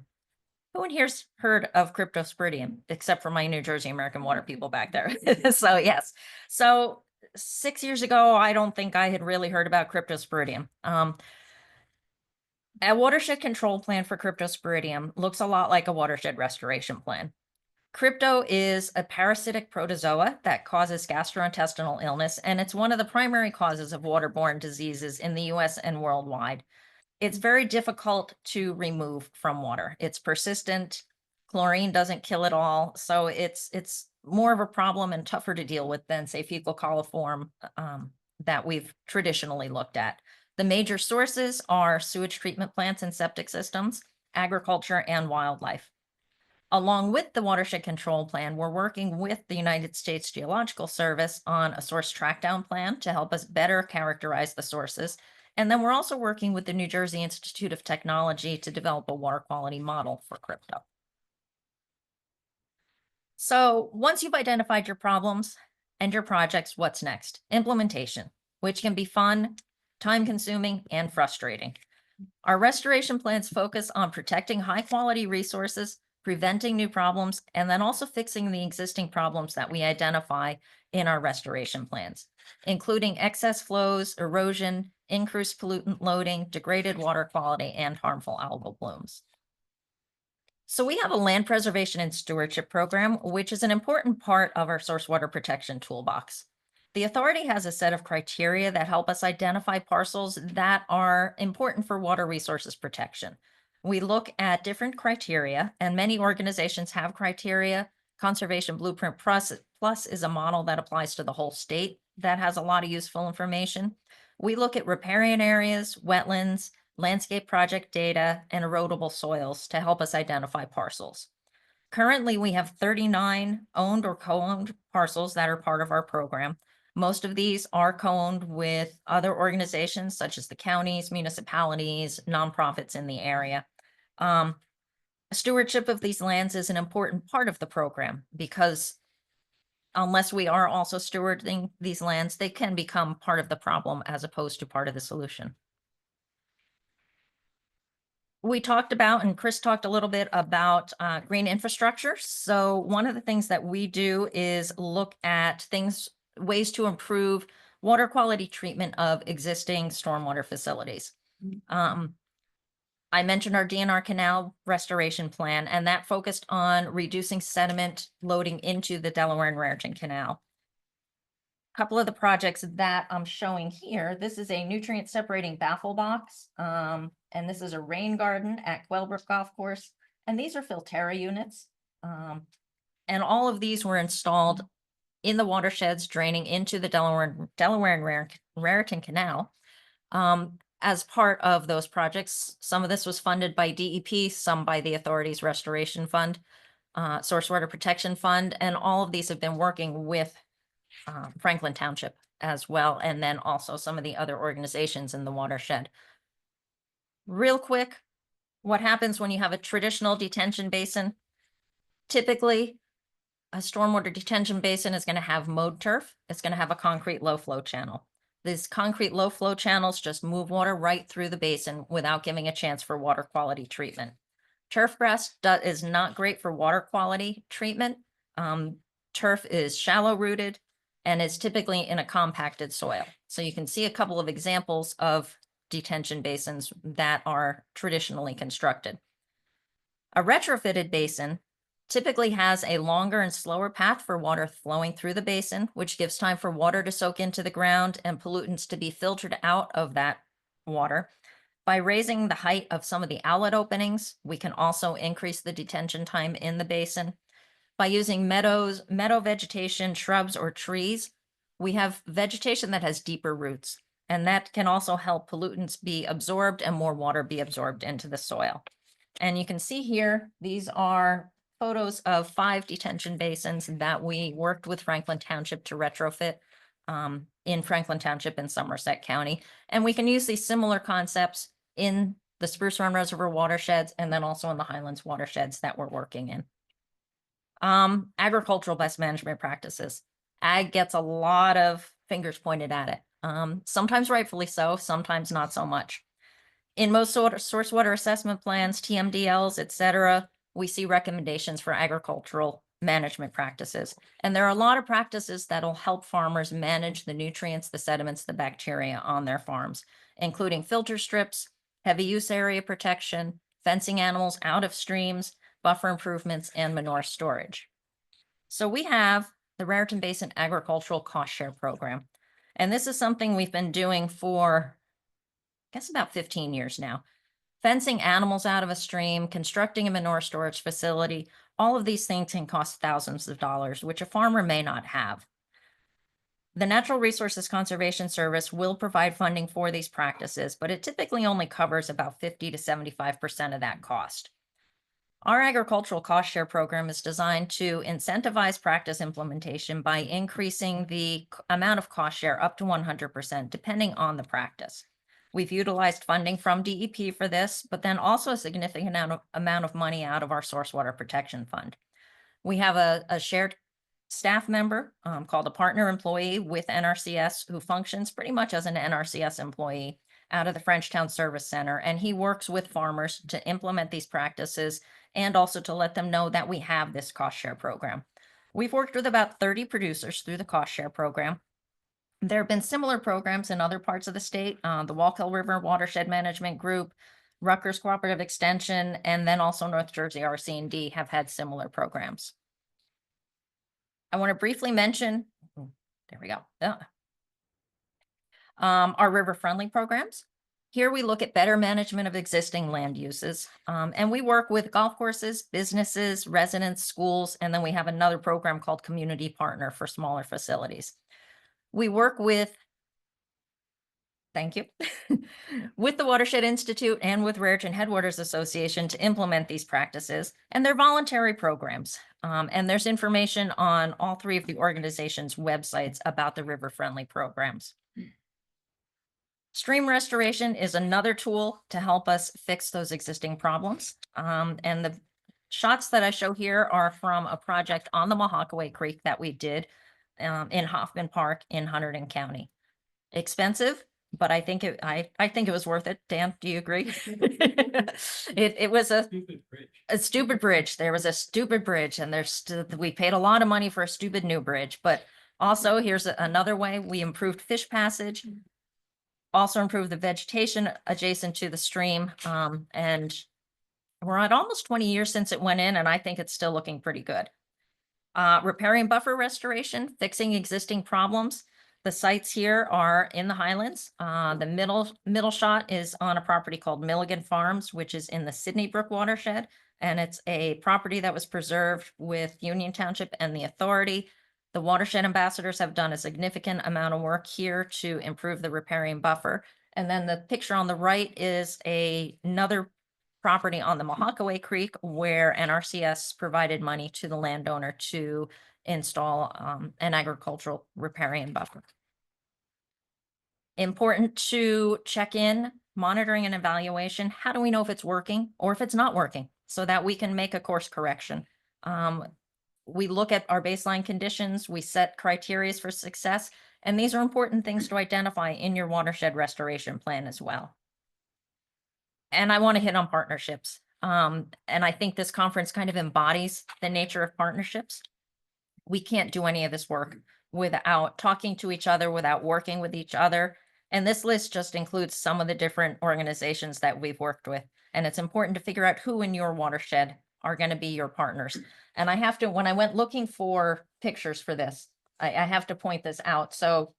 Who in here's heard of Cryptosporidium, except for my New Jersey American Water people back there? So yes. So 6 years ago, I don't think I had really heard about Cryptosporidium. A watershed control plan for Cryptosporidium looks a lot like a watershed restoration plan. Crypto is a parasitic protozoa that causes gastrointestinal illness, and it's one of the primary causes of waterborne diseases in the US and worldwide. It's very difficult to remove from water. It's persistent. Chlorine doesn't kill it all. So it's more of a problem and tougher to deal with than, say, fecal coliform that we've traditionally looked at. The major sources are sewage treatment plants and septic systems, agriculture, and wildlife. Along with the watershed control plan, we're working with the United States Geological Service on a source trackdown plan to help us better characterize the sources. And then we're also working with the New Jersey Institute of Technology to develop a water quality model for crypto. So once you've identified your problems and your projects, what's next? Implementation, which can be fun, time-consuming, and frustrating. Our restoration plans focus on protecting high-quality resources, preventing new problems, and then also fixing the existing problems that we identify in our restoration plans, including excess flows, erosion, increased pollutant loading, degraded water quality, and harmful algal blooms. So we have a land preservation and stewardship program, which is an important part of our source water protection toolbox. The authority has a set of criteria that help us identify parcels that are important for water resources protection. We look at different criteria, and many organizations have criteria. Conservation Blueprint Plus is a model that applies to the whole state that has a lot of useful information. We look at riparian areas, wetlands, landscape project data, and erodible soils to help us identify parcels. Currently, we have 39 owned or co-owned parcels that are part of our program. Most of these are co-owned with other organizations such as the counties, municipalities, nonprofits in the area. Stewardship of these lands is an important part of the program because unless we are also stewarding these lands, they can become part of the problem as opposed to part of the solution. We talked about, and Chris talked a little bit about green infrastructure. So one of the things that we do is look at ways to improve water quality treatment of existing stormwater facilities. I mentioned our DNR canal restoration plan, and that focused on reducing sediment loading into the Delaware and Raritan Canal. A couple of the projects that I'm showing here, this is a nutrient separating baffle box, and this is a rain garden at Quailbrook Golf Course, and these are Filterra units. And all of these were installed in the watersheds draining into the Delaware and Raritan Canal. As part of those projects, some of this was funded by DEP, some by the authority's restoration fund, source water protection fund, and all of these have been working with Franklin Township as well, and then also some of the other organizations in the watershed. Real quick, what happens when you have a traditional detention basin? Typically, a stormwater detention basin is going to have mowed turf. It's going to have a concrete low flow channel. These concrete low flow channels just move water right through the basin without giving a chance for water quality treatment. Turf grass is not great for water quality treatment. Turf is shallow rooted and is typically in a compacted soil. So you can see a couple of examples of detention basins that are traditionally constructed. A retrofitted basin typically has a longer and slower path for water flowing through the basin, which gives time for water to soak into the ground and pollutants to be filtered out of that water. By raising the height of some of the outlet openings, we can also increase the detention time in the basin. By using meadow vegetation, shrubs, or trees, we have vegetation that has deeper roots, and that can also help pollutants be absorbed and more water be absorbed into the soil. And you can see here, these are photos of 5 detention basins that we worked with Franklin Township to retrofit in Franklin Township in Somerset County. And we can use these similar concepts in the Spruce Run Reservoir watersheds and then also in the Highlands watersheds that we're working in. Agricultural best management practices. Ag gets a lot of fingers pointed at it. Sometimes rightfully so, sometimes not so much. In most source water assessment plans, TMDLs, et cetera, we see recommendations for agricultural management practices. And there are a lot of practices that'll help farmers manage the nutrients, the sediments, the bacteria on their farms, including filter strips, heavy use area protection, fencing animals out of streams, buffer improvements, and manure storage. So we have the Raritan Basin Agricultural Cost Share Program. And this is something we've been doing for, I guess, about 15 years now. Fencing animals out of a stream, constructing a manure storage facility, all of these things can cost thousands of dollars, which a farmer may not have. The Natural Resources Conservation Service will provide funding for these practices, but it typically only covers about 50 to 75% of that cost. Our agricultural cost share program is designed to incentivize practice implementation by increasing the amount of cost share up to 100%, depending on the practice. We've utilized funding from DEP for this, but then also a significant amount of money out of our source water protection fund. We have a shared staff member called a partner employee with NRCS who functions pretty much as an NRCS employee out of the Frenchtown Service Center. And he works with farmers to implement these practices and also to let them know that we have this cost share program. We've worked with about 30 producers through the cost share program. There have been similar programs in other parts of the state, the Wallkill River Watershed Management Group, Rutgers Cooperative Extension, and then also North Jersey RC&D have had similar programs. I want to briefly mention, there we go, our river-friendly programs. Here we look at better management of existing land uses, and we work with golf courses, businesses, residents, schools, and then we have another program called Community Partner for smaller facilities. We work with Thank you. With the Watershed Institute and with Raritan Headwaters Association to implement these practices, and they're voluntary programs. And there's information on all three of the organizations' websites about the river-friendly programs. Stream restoration is another tool to help us fix those existing problems. And the shots that I show here are from a project on the Mahakaway Creek that we did in Hoffman Park in Hunterdon County. Expensive, but I think it was worth it. Dan, do you agree? It was a stupid bridge. There was a stupid bridge, and we paid a lot of money for a stupid new bridge. But also, here's another way: we improved fish passage, also improved the vegetation adjacent to the stream, and we're at almost 20 years since it went in, and I think it's still looking pretty good. Repairing buffer restoration, fixing existing problems. The sites here are in the Highlands. The middle shot is on a property called Milligan Farms, which is in the Sydney Brook watershed. And it's a property that was preserved with Union Township and the authority. The watershed ambassadors have done a significant amount of work here to improve the riparian buffer. And then the picture on the right is another property on the Mahakaway Creek where NRCS provided money to the landowner to install an agricultural riparian buffer. Important to check in, monitoring and evaluation. How do we know if it's working or if it's not working so that we can make a course correction? We look at our baseline conditions, we set criteria for success, and these are important things to identify in your watershed restoration plan as well. And I want to hit on partnerships. And I think this conference kind of embodies the nature of partnerships. We can't do any of this work without talking to each other, without working with each other. And this list just includes some of the different organizations that we've worked with. And it's important to figure out who in your watershed are going to be your partners. And I have to, when I went looking for pictures for this, I have to point this out. So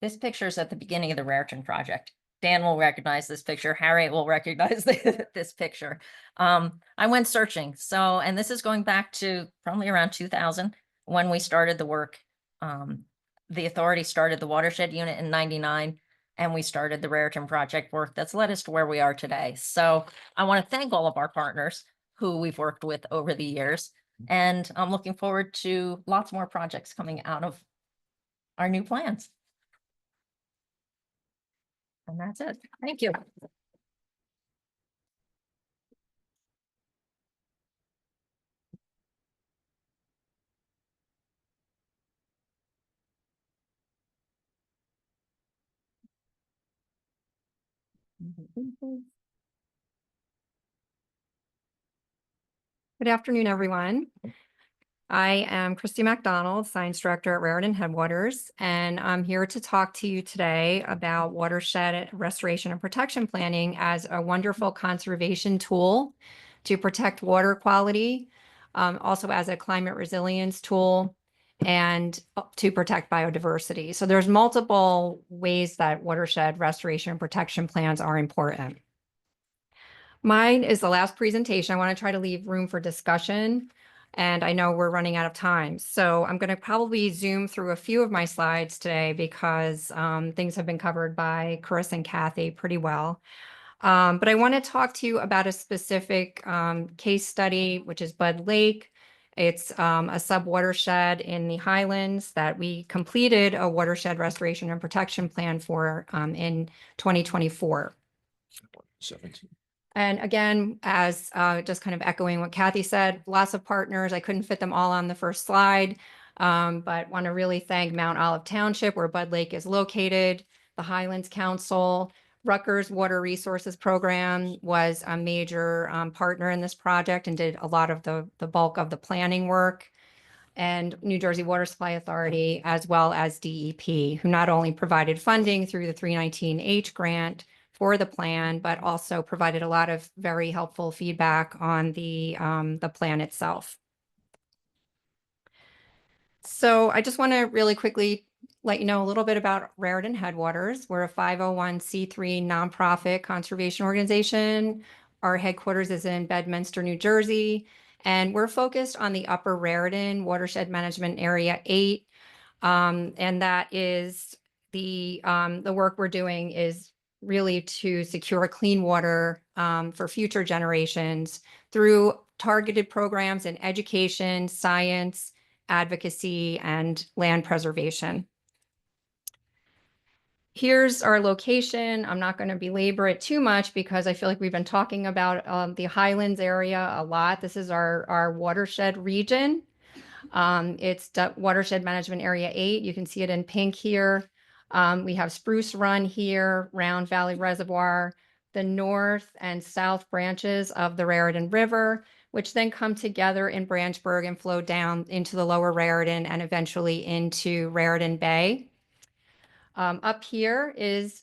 this picture is at the beginning of the Raritan project. Dan will recognize this picture. Harriet will recognize this picture. I went searching. So, and this is going back to probably around 2000 when we started the work. The authority started the watershed unit in 99, and we started the Raritan project work that's led us to where we are today. So I want to thank all of our partners who we've worked with over the years. And I'm looking forward to lots more projects coming out of our new plans. And that's it. Thank you. Good afternoon, everyone. I am Christy MacDonald, Science Director at Raritan Headwaters, and I'm here to talk to you today about watershed restoration and protection planning as a wonderful conservation tool to protect water quality, also as a climate resilience tool, and to protect biodiversity. So there's multiple ways that watershed restoration and protection plans are important. Mine is the last presentation. I want to try to leave room for discussion, and I know we're running out of time. So I'm going to probably zoom through a few of my slides today because things have been covered by Chris and Kathy pretty well. But I want to talk to you about a specific case study, which is Bud Lake. It's a sub-watershed in the Highlands that we completed a watershed restoration and protection plan for in 2024. 17. And again, as just kind of echoing what Kathy said, lots of partners. I couldn't fit them all on the first slide, but want to really thank Mount Olive Township, where Bud Lake is located, the Highlands Council, Rutgers Water Resources Program was a major partner in this project and did a lot of the bulk of the planning work, and New Jersey Water Supply Authority, as well as DEP, who not only provided funding through the 319H grant for the plan, but also provided a lot of very helpful feedback on the plan itself. So I just want to really quickly let you know a little bit about Raritan Headwaters. We're a 501c3 nonprofit conservation organization. Our headquarters is in Bedminster, New Jersey, and we're focused on the Upper Raritan Watershed Management Area 8, and that is the work we're doing is really to secure clean water for future generations through targeted programs in education, science, advocacy, and land preservation. Here's our location. I'm not going to belabor it too much because I feel like we've been talking about the Highlands area a lot. This is our watershed region. It's Watershed Management Area 8. You can see it in pink here. We have Spruce Run here, Round Valley Reservoir, the north and south branches of the Raritan River, which then come together in Branchburg and flow down into the lower Raritan and eventually into Raritan Bay. Up here is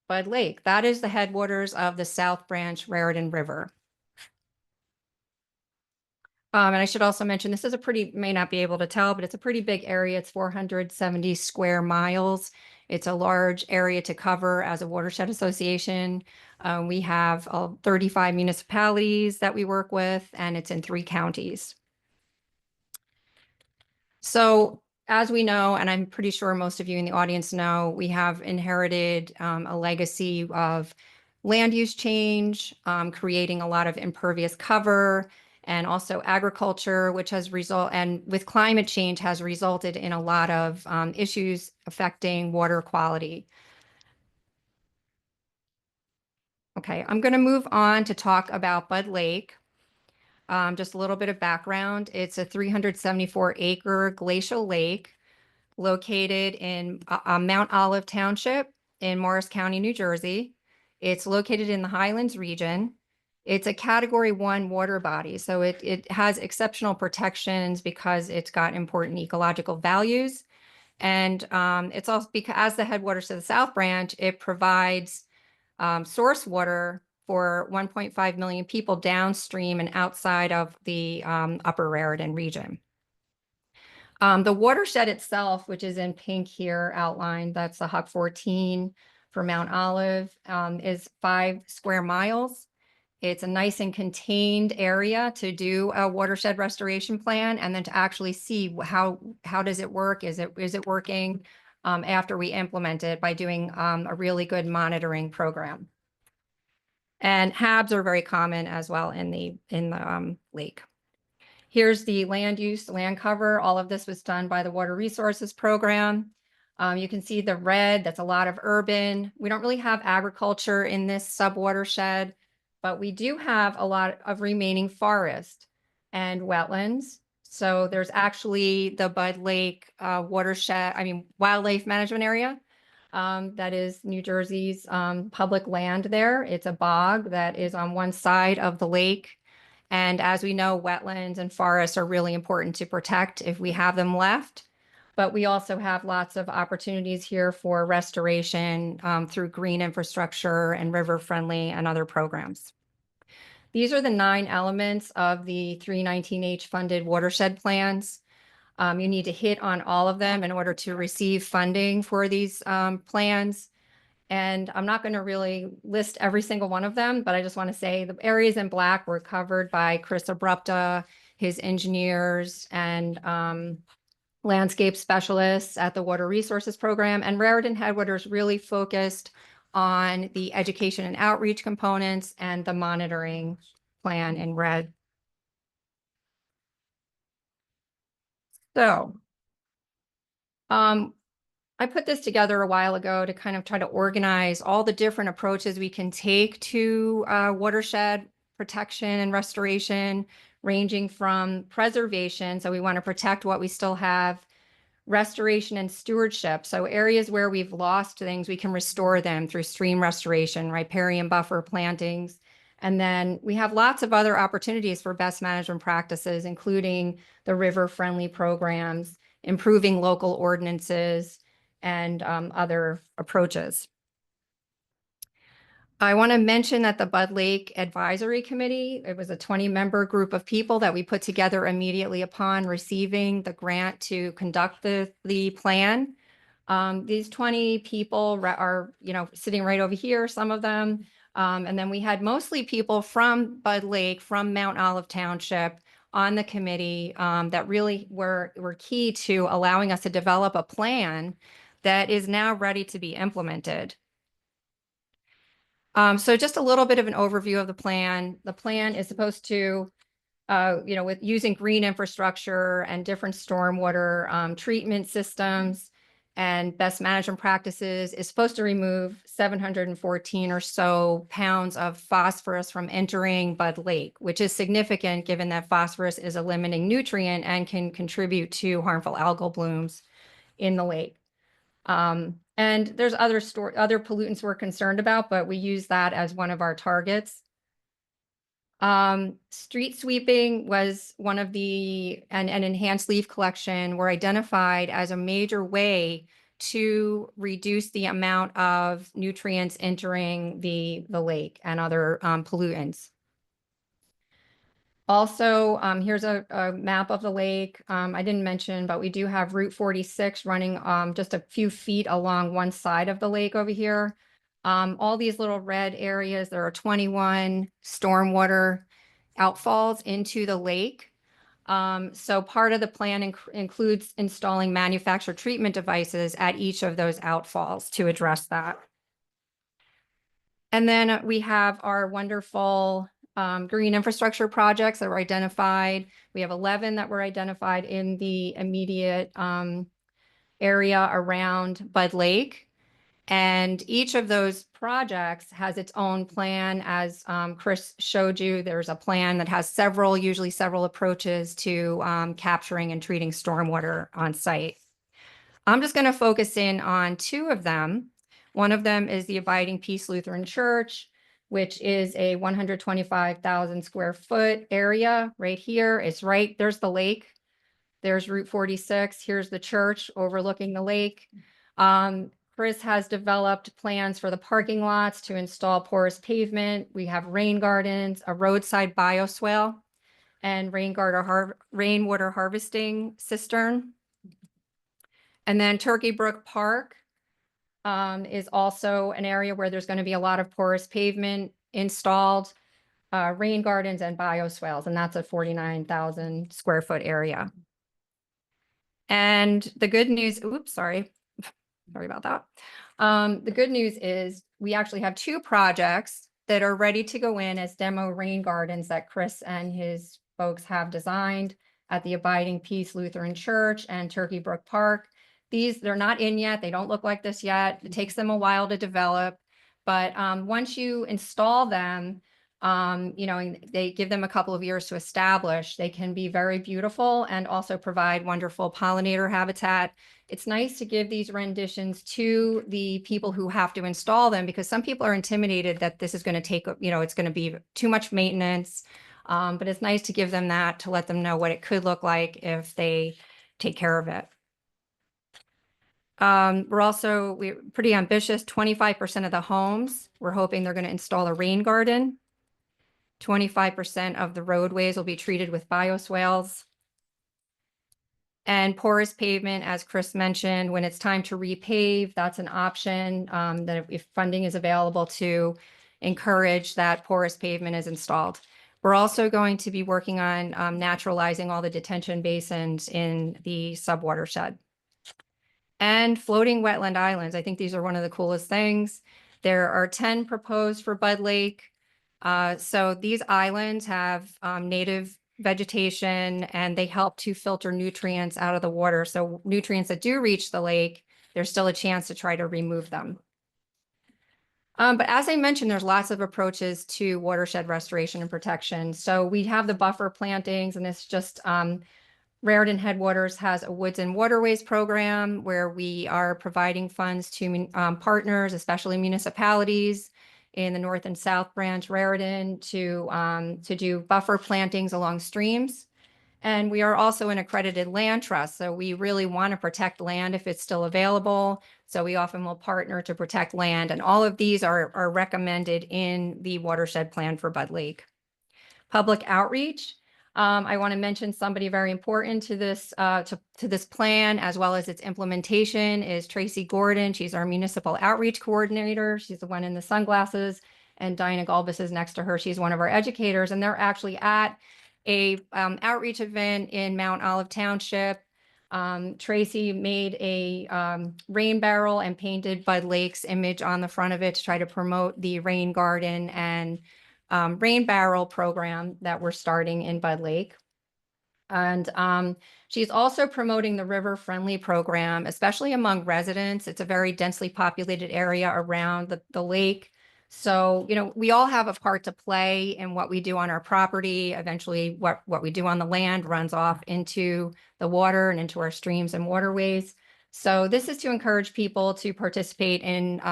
Bud Lake. That is the headwaters of the South Branch Raritan River. And I should also mention, this is may not be able to tell, but it's a pretty big area. It's 470 square miles. It's a large area to cover as a watershed association. We have 35 municipalities that we work with, and it's in 3 counties. So as we know, and I'm pretty sure most of you in the audience know, we have inherited a legacy of land use change, creating a lot of impervious cover, and also agriculture, which has and with climate change has resulted in a lot of issues affecting water quality. Okay, I'm going to move on to talk about Bud Lake. Just a little bit of background. It's a 374-acre glacial lake located in Mount Olive Township in Morris County, New Jersey. It's located in the Highlands region. It's a Category 1 water body, so it has exceptional protections because it's got important ecological values. And it's also because as the headwaters to the South Branch, it provides source water for 1.5 million people downstream and outside of the Upper Raritan region. The watershed itself, which is in pink here outlined, that's the Huck 14 for Mount Olive, is 5 square miles. It's a nice and contained area to do a watershed restoration plan, and then to actually see how does it work? Is it working after we implement it by doing a really good monitoring program. And HABs are very common as well in the lake. Here's the land use, land cover. All of this was done by the Water Resources Program. You can see the red, that's a lot of urban. We don't really have agriculture in this sub-watershed, but we do have a lot of remaining forest and wetlands. So there's actually the Bud Lake wildlife management area. That is New Jersey's public land there. It's a bog that is on one side of the lake. And as we know, wetlands and forests are really important to protect if we have them left. But we also have lots of opportunities here for restoration through green infrastructure and river friendly and other programs. These are the 9 elements of the 319H funded watershed plans. You need to hit on all of them in order to receive funding for these plans. And I'm not going to really list every single one of them, but I just want to say the areas in black were covered by Chris Abrupta, his engineers, and landscape specialists at the Water Resources Program. And Raritan Headwaters really focused on the education and outreach components and the monitoring plan in red. So I put this together a while ago to kind of try to organize all the different approaches we can take to watershed protection and restoration, ranging from preservation. So we want to protect what we still have, restoration and stewardship. So areas where we've lost things, we can restore them through stream restoration, riparian buffer plantings. And then we have lots of other opportunities for best management practices, including the river-friendly programs, improving local ordinances, and other approaches. I want to mention that the Bud Lake Advisory Committee, it was a 20-member group of people that we put together immediately upon receiving the grant to conduct the plan. These 20 people are, sitting right over here, some of them. And then we had mostly people from Bud Lake, from Mount Olive Township on the committee that really were key to allowing us to develop a plan that is now ready to be implemented. So just a little bit of an overview of the plan. The plan is supposed to, with using green infrastructure and different stormwater treatment systems and best management practices, is supposed to remove 714 or so pounds of phosphorus from entering Bud Lake, which is significant given that phosphorus is a limiting nutrient and can contribute to harmful algal blooms in the lake. And there's other pollutants we're concerned about, but we use that as one of our targets. Street sweeping was one of and enhanced leaf collection were identified as a major way to reduce the amount of nutrients entering the lake and other pollutants. Also, here's a map of the lake. I didn't mention, but we do have Route 46 running just a few feet along one side of the lake over here. All these little red areas, there are 21 stormwater outfalls into the lake. So part of the plan includes installing manufactured treatment devices at each of those outfalls to address that. And then we have our wonderful green infrastructure projects that were identified. We have 11 that were identified in the immediate area around Bud Lake. And each of those projects has its own plan. As Chris showed you, there's a plan that has usually several approaches to capturing and treating stormwater on site. I'm just going to focus in on two of them. One of them is the Abiding Peace Lutheran Church, which is a 125,000 square foot area right here. It's there's the lake. There's Route 46. Here's the church overlooking the lake. Chris has developed plans for the parking lots to install porous pavement. We have rain gardens, a roadside bioswale, and rainwater harvesting cistern. And then Turkey Brook Park is also an area where there's going to be a lot of porous pavement installed, rain gardens and bioswales, and that's a 49,000 square foot area. And the good news, sorry about that. The good news is we actually have two projects that are ready to go in as demo rain gardens that Chris and his folks have designed at the Abiding Peace Lutheran Church and Turkey Brook Park. They're not in yet. They don't look like this yet. It takes them a while to develop. But once you install them, and they give them a couple of years to establish, they can be very beautiful and also provide wonderful pollinator habitat. It's nice to give these renditions to the people who have to install them, because some people are intimidated that this is going to take, it's going to be too much maintenance. But it's nice to give them that, to let them know what it could look like if they take care of it. We're pretty ambitious. 25% of the homes, we're hoping they're going to install a rain garden. 25% of the roadways will be treated with bioswales. And porous pavement, as Chris mentioned, when it's time to repave, that's an option that if funding is available, to encourage that porous pavement is installed. We're also going to be working on naturalizing all the detention basins in the subwatershed. And floating wetland islands. I think these are one of the coolest things. There are 10 proposed for Bud Lake. So these islands have native vegetation, and they help to filter nutrients out of the water. So nutrients that do reach the lake, there's still a chance to try to remove them. But as I mentioned, there's lots of approaches to watershed restoration and protection. So we have the buffer plantings, and it's just Raritan Headwaters has a Woods and Waterways program where we are providing funds to partners, especially municipalities in the North and South Branch Raritan, to do buffer plantings along streams. And we are also an accredited land trust. So we really want to protect land if it's still available. So we often will partner to protect land. And all of these are recommended in the watershed plan for Bud Lake. Public outreach. I want to mention somebody very important to this plan, as well as its implementation, is Tracy Gordon. She's our municipal outreach coordinator. She's the one in the sunglasses, and Diana Galbus is next to her. She's one of our educators, and they're actually at a outreach event in Mount Olive Township Tracy made a rain barrel and painted Bud Lake's image on the front of it to try to promote the rain garden and rain barrel program that we're starting in Bud Lake. And she's also promoting the River Friendly program, especially among residents. It's a very densely populated area around the lake. So, you know, we all have a part to play in what we do on our property. Eventually, what we do on the land runs off into the water and into our streams and waterways. So this is to encourage people to participate in,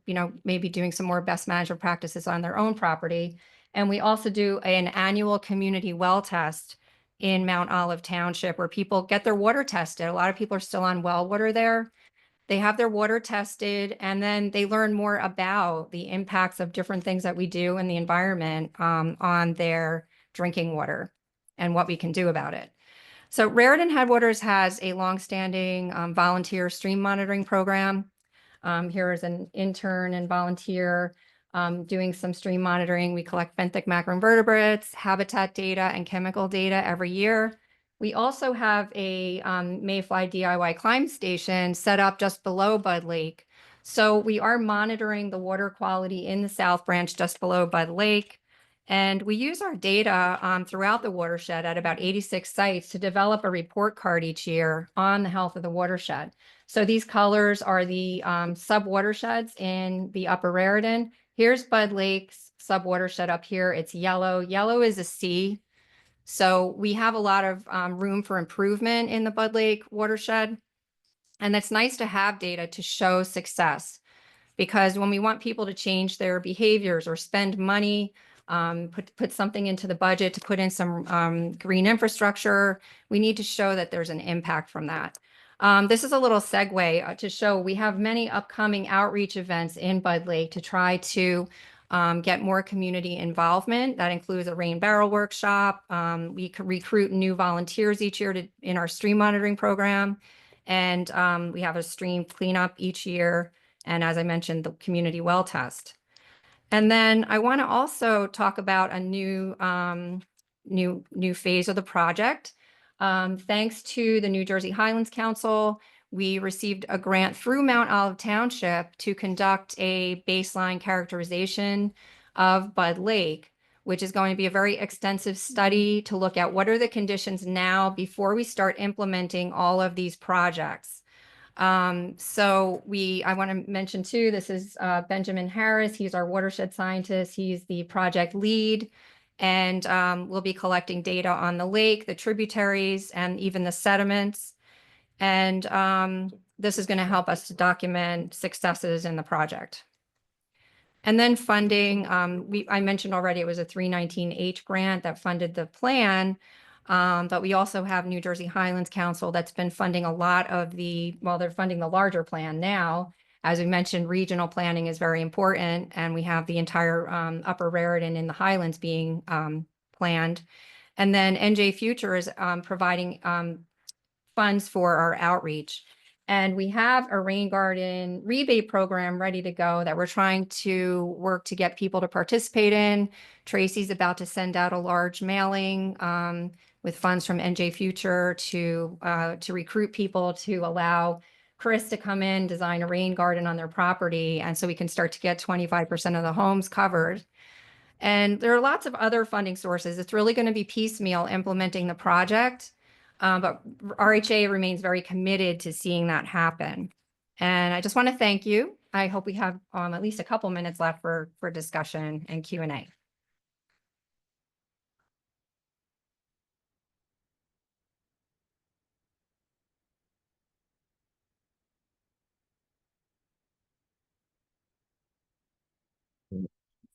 you know, maybe doing some more best management practices on their own property. And we also do an annual community well test in Mount Olive Township where people get their water tested. A lot of people are still on well water there. They have their water tested and then they learn more about the impacts of different things that we do in the environment on their drinking water and what we can do about it. So Raritan Headwaters has a longstanding volunteer stream monitoring program. Here is an intern and volunteer doing some stream monitoring. We collect benthic macroinvertebrates, habitat data, and chemical data every year. We also have a Mayfly DIY climb station set up just below Bud Lake. So we are monitoring the water quality in the South Branch just below Bud Lake. And we use our data throughout the watershed at about 86 sites to develop a report card each year on the health of the watershed. So these colors are the sub-watersheds in the Upper Raritan. Here's Bud Lake's sub-watershed up here. It's yellow. Yellow is a C. So we have a lot of room for improvement in the Bud Lake watershed. And it's nice to have data to show success because when we want people to change their behaviors or spend money, put something into the budget to put in some green infrastructure, we need to show that there's an impact from that. This is a little segue to show we have many upcoming outreach events in Bud Lake to try to get more community involvement. That includes a rain barrel workshop. We can recruit new volunteers each year in our stream monitoring program. And we have a stream cleanup each year. And as I mentioned, the community well test. And then I want to also talk about a new phase of the project. Thanks to the New Jersey Highlands Council, we received a grant through Mount Olive Township to conduct a baseline characterization of Bud Lake, which is going to be a very extensive study to look at what are the conditions now before we start implementing all of these projects. So I want to mention too, this is Benjamin Harris. He's our watershed scientist. He's the project lead. And we'll be collecting data on the lake, the tributaries, and even the sediments. And this is going to help us to document successes in the project. And then funding, I mentioned already it was a 319H grant that funded the plan. But we also have New Jersey Highlands Council that's been funding a lot of they're funding the larger plan now. As we mentioned, regional planning is very important, and we have the entire Upper Raritan in the Highlands being planned. And then NJ Future is providing funds for our outreach. And we have a rain garden rebate program ready to go that we're trying to work to get people to participate in. Tracy's about to send out a large mailing with funds from NJ Future to recruit people to allow Chris to come in, design a rain garden on their property. And so we can start to get 25% of the homes covered. And there are lots of other funding sources. It's really going to be piecemeal implementing the project. But RHA remains very committed to seeing that happen. And I just want to thank you. I hope we have at least a couple minutes left for discussion and Q&A.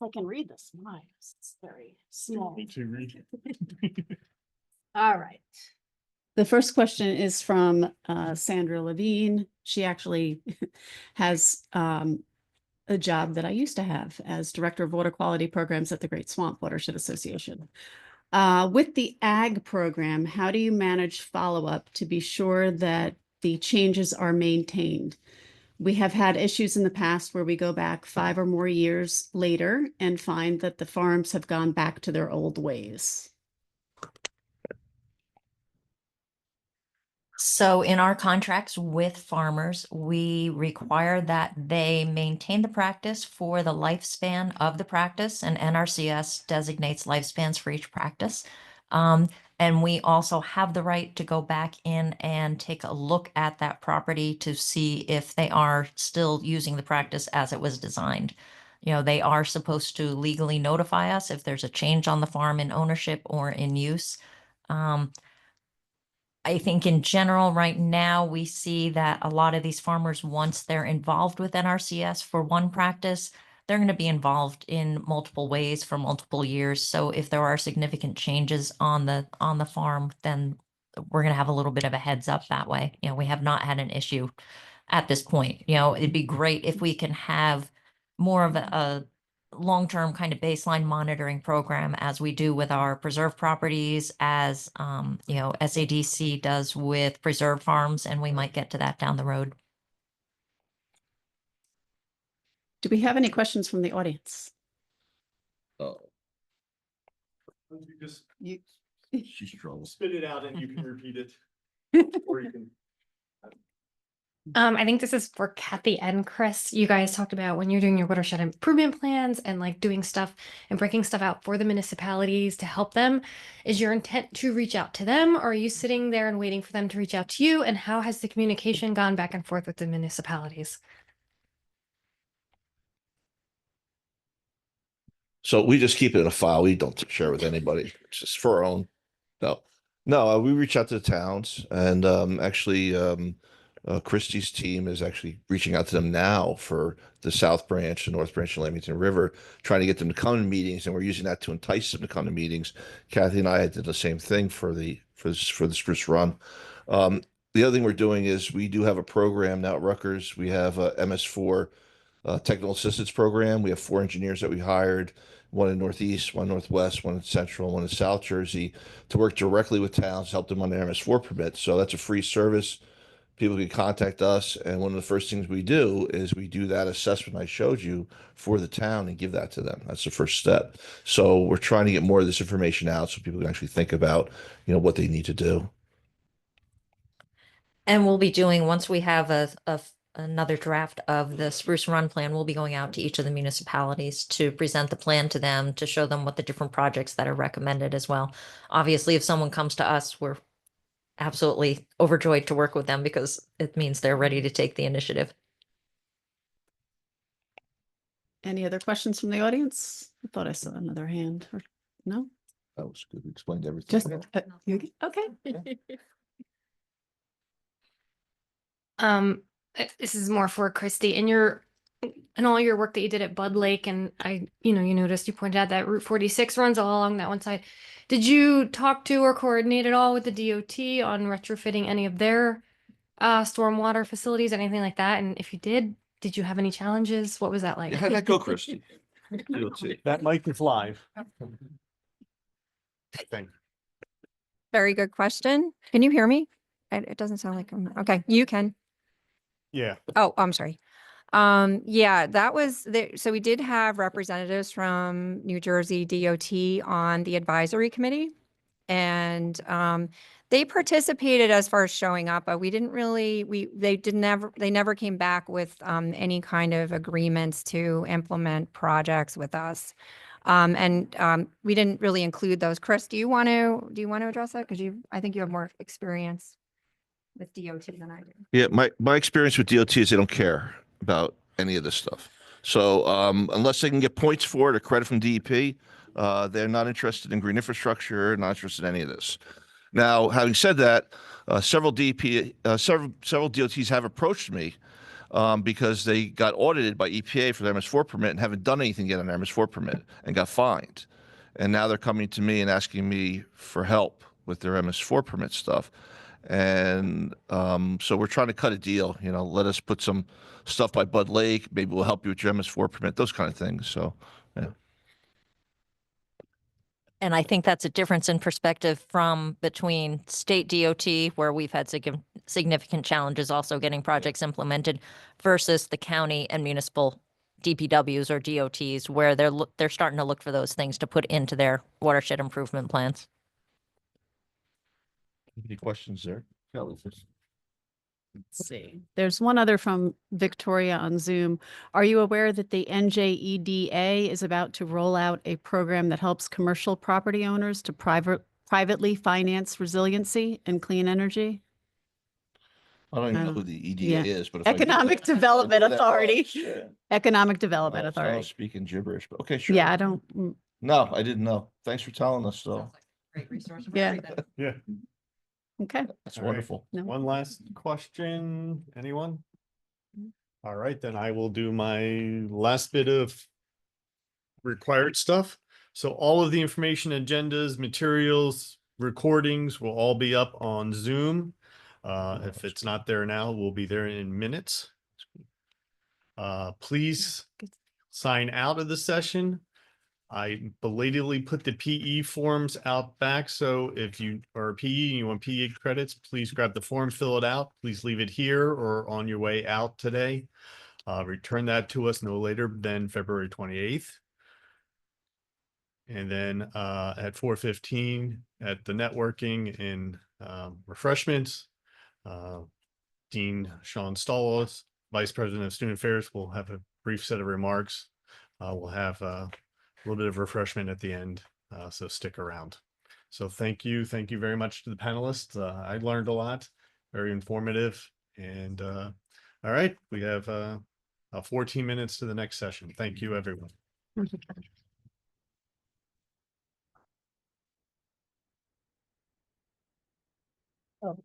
I can read the slides. It's very small. Me too, Reed. All right. The first question is from Sandra Levine. She actually has a job that I used to have as Director of Water Quality Programs at the Great Swamp Watershed Association. With the ag program, how do you manage follow-up to be sure that the changes are maintained? We have had issues in the past where we go back 5 or more years later and find that the farms have gone back to their old ways. So in our contracts with farmers, we require that they maintain the practice for the lifespan of the practice, and NRCS designates lifespans for each practice. And we also have the right to go back in and take a look at that property to see if they are still using the practice as it was designed. You know, they are supposed to legally notify us if there's a change on the farm in ownership or in use. I think in general, right now, we see that a lot of these farmers, once they're involved with NRCS for one practice, they're going to be involved in multiple ways for multiple years. So if there are significant changes on the farm, then we're going to have a little bit of a heads up that way. You know, we have not had an issue at this point. You know, it'd be great if we can have more of a long-term kind of baseline monitoring program as we do with our preserve properties, as you know, SADC does with preserve farms, and we might get to that down the road. Do we have any questions from the audience? Oh, Just You, she's trouble. spit it out and you can repeat it. Or you can. I think this is for Kathy and Chris. You guys talked about when you're doing your watershed improvement plans and like doing stuff and breaking stuff out for the municipalities to help them. Is your intent to reach out to them, or are you sitting there and waiting for them to reach out to you? And how has the communication gone back and forth with the municipalities? So we just keep it in a file. We don't share with anybody. It's just for our own. No, we reach out to the towns, and actually, Christie's team is actually reaching out to them now for the South Branch and North Branch and Lamington River, trying to get them to come to meetings, and we're using that to entice them to come to meetings. Kathy and I did the same thing for the Spruce Run. The other thing we're doing is we do have a program now at Rutgers. We have a MS4 technical assistance program. We have 4 engineers that we hired, one in Northeast, one Northwest, one in Central, one in South Jersey, to work directly with towns, help them on their MS4 permits. So that's a free service. People can contact us, and one of the first things we do is we do that assessment I showed you for the town and give that to them. That's the first step. So we're trying to get more of this information out so people can actually think about, you know, what they need to do. And we'll be doing, once we have another draft of the Spruce Run plan, we'll be going out to each of the municipalities to present the plan to them, to show them what the different projects that are recommended as well. Obviously, if someone comes to us, we're absolutely overjoyed to work with them because it means they're ready to take the initiative. any other questions from the audience? I thought I saw another hand. Or no? That was good. We explained everything. Just okay. This is more for Christy. In all your work that you did at Bud Lake, and you noticed, you pointed out that Route 46 runs all along that one side. Did you talk to or coordinate at all with the DOT on retrofitting any of their stormwater facilities, anything like that? And if you did you have any challenges? What was that like? How'd that go, Christy? That mic is live. Thank Very good question. Can you hear me? It doesn't sound like okay, you can. Yeah. Oh, I'm sorry. Yeah, that was the, so we did have representatives from New Jersey DOT on the advisory committee. And they participated as far as showing up, but we didn't really, they never came back with any kind of agreements to implement projects with us. We didn't really include those. Chris, do you want to address that? Because I think you have more experience with DOT than I do. Yeah, my experience with DOT is they don't care about any of this stuff. So unless they can get points for it or credit from DEP, they're not interested in green infrastructure, not interested in any of this. Now, having said that, several DOTs have approached me because they got audited by EPA for their MS4 permit and haven't done anything yet on their MS4 permit and got fined. And now they're coming to me and asking me for help with their MS4 permit stuff. And so we're trying to cut a deal, you know, let us put some stuff by Bud Lake. Maybe we'll help you with your MS4 permit, those kind of things. So, yeah. And I think that's a difference in perspective from between state DOT, where we've had significant challenges also getting projects implemented, versus the county and municipal DPWs or DOTs, where they're starting to look for those things to put into their watershed improvement plans. Any questions there? Let's see. There's one other from Victoria on Zoom. Are you aware that the NJEDA is about to roll out a program that helps commercial property owners to privately finance resiliency and clean energy? I don't even know Oh, who the yeah. EDA is, but if I knew Economic that- Development I knew that- oh, Authority. shit. Economic Development I was Authority. speaking gibberish, but okay, sure. Yeah, I don't, No, I didn't know. Thanks for telling us, though. Great resource. for Yeah. everything. Yeah. okay. That's All right. wonderful. No. One last question, anyone? All right, then I will do my last bit of required stuff. So all of the information, agendas, materials, recordings will all be up on Zoom. If it's not there now, we'll be there in minutes. Please sign out of the session. I belatedly put the PE forms out back. So if you are a PE and you want PE credits, please grab the form, fill it out. Please leave it here or on your way out today. Return that to us no later than February 28th. And then at 4:15 at the networking and refreshments, Dean Sean Stollis, Vice President of Student Affairs, will have a brief set of remarks. We'll have a little bit of refreshment at the end, so stick around. So thank you very much to the panelists. I learned a lot, very informative. And all right, we have 14 minutes to the next session. Thank you, everyone. Oh.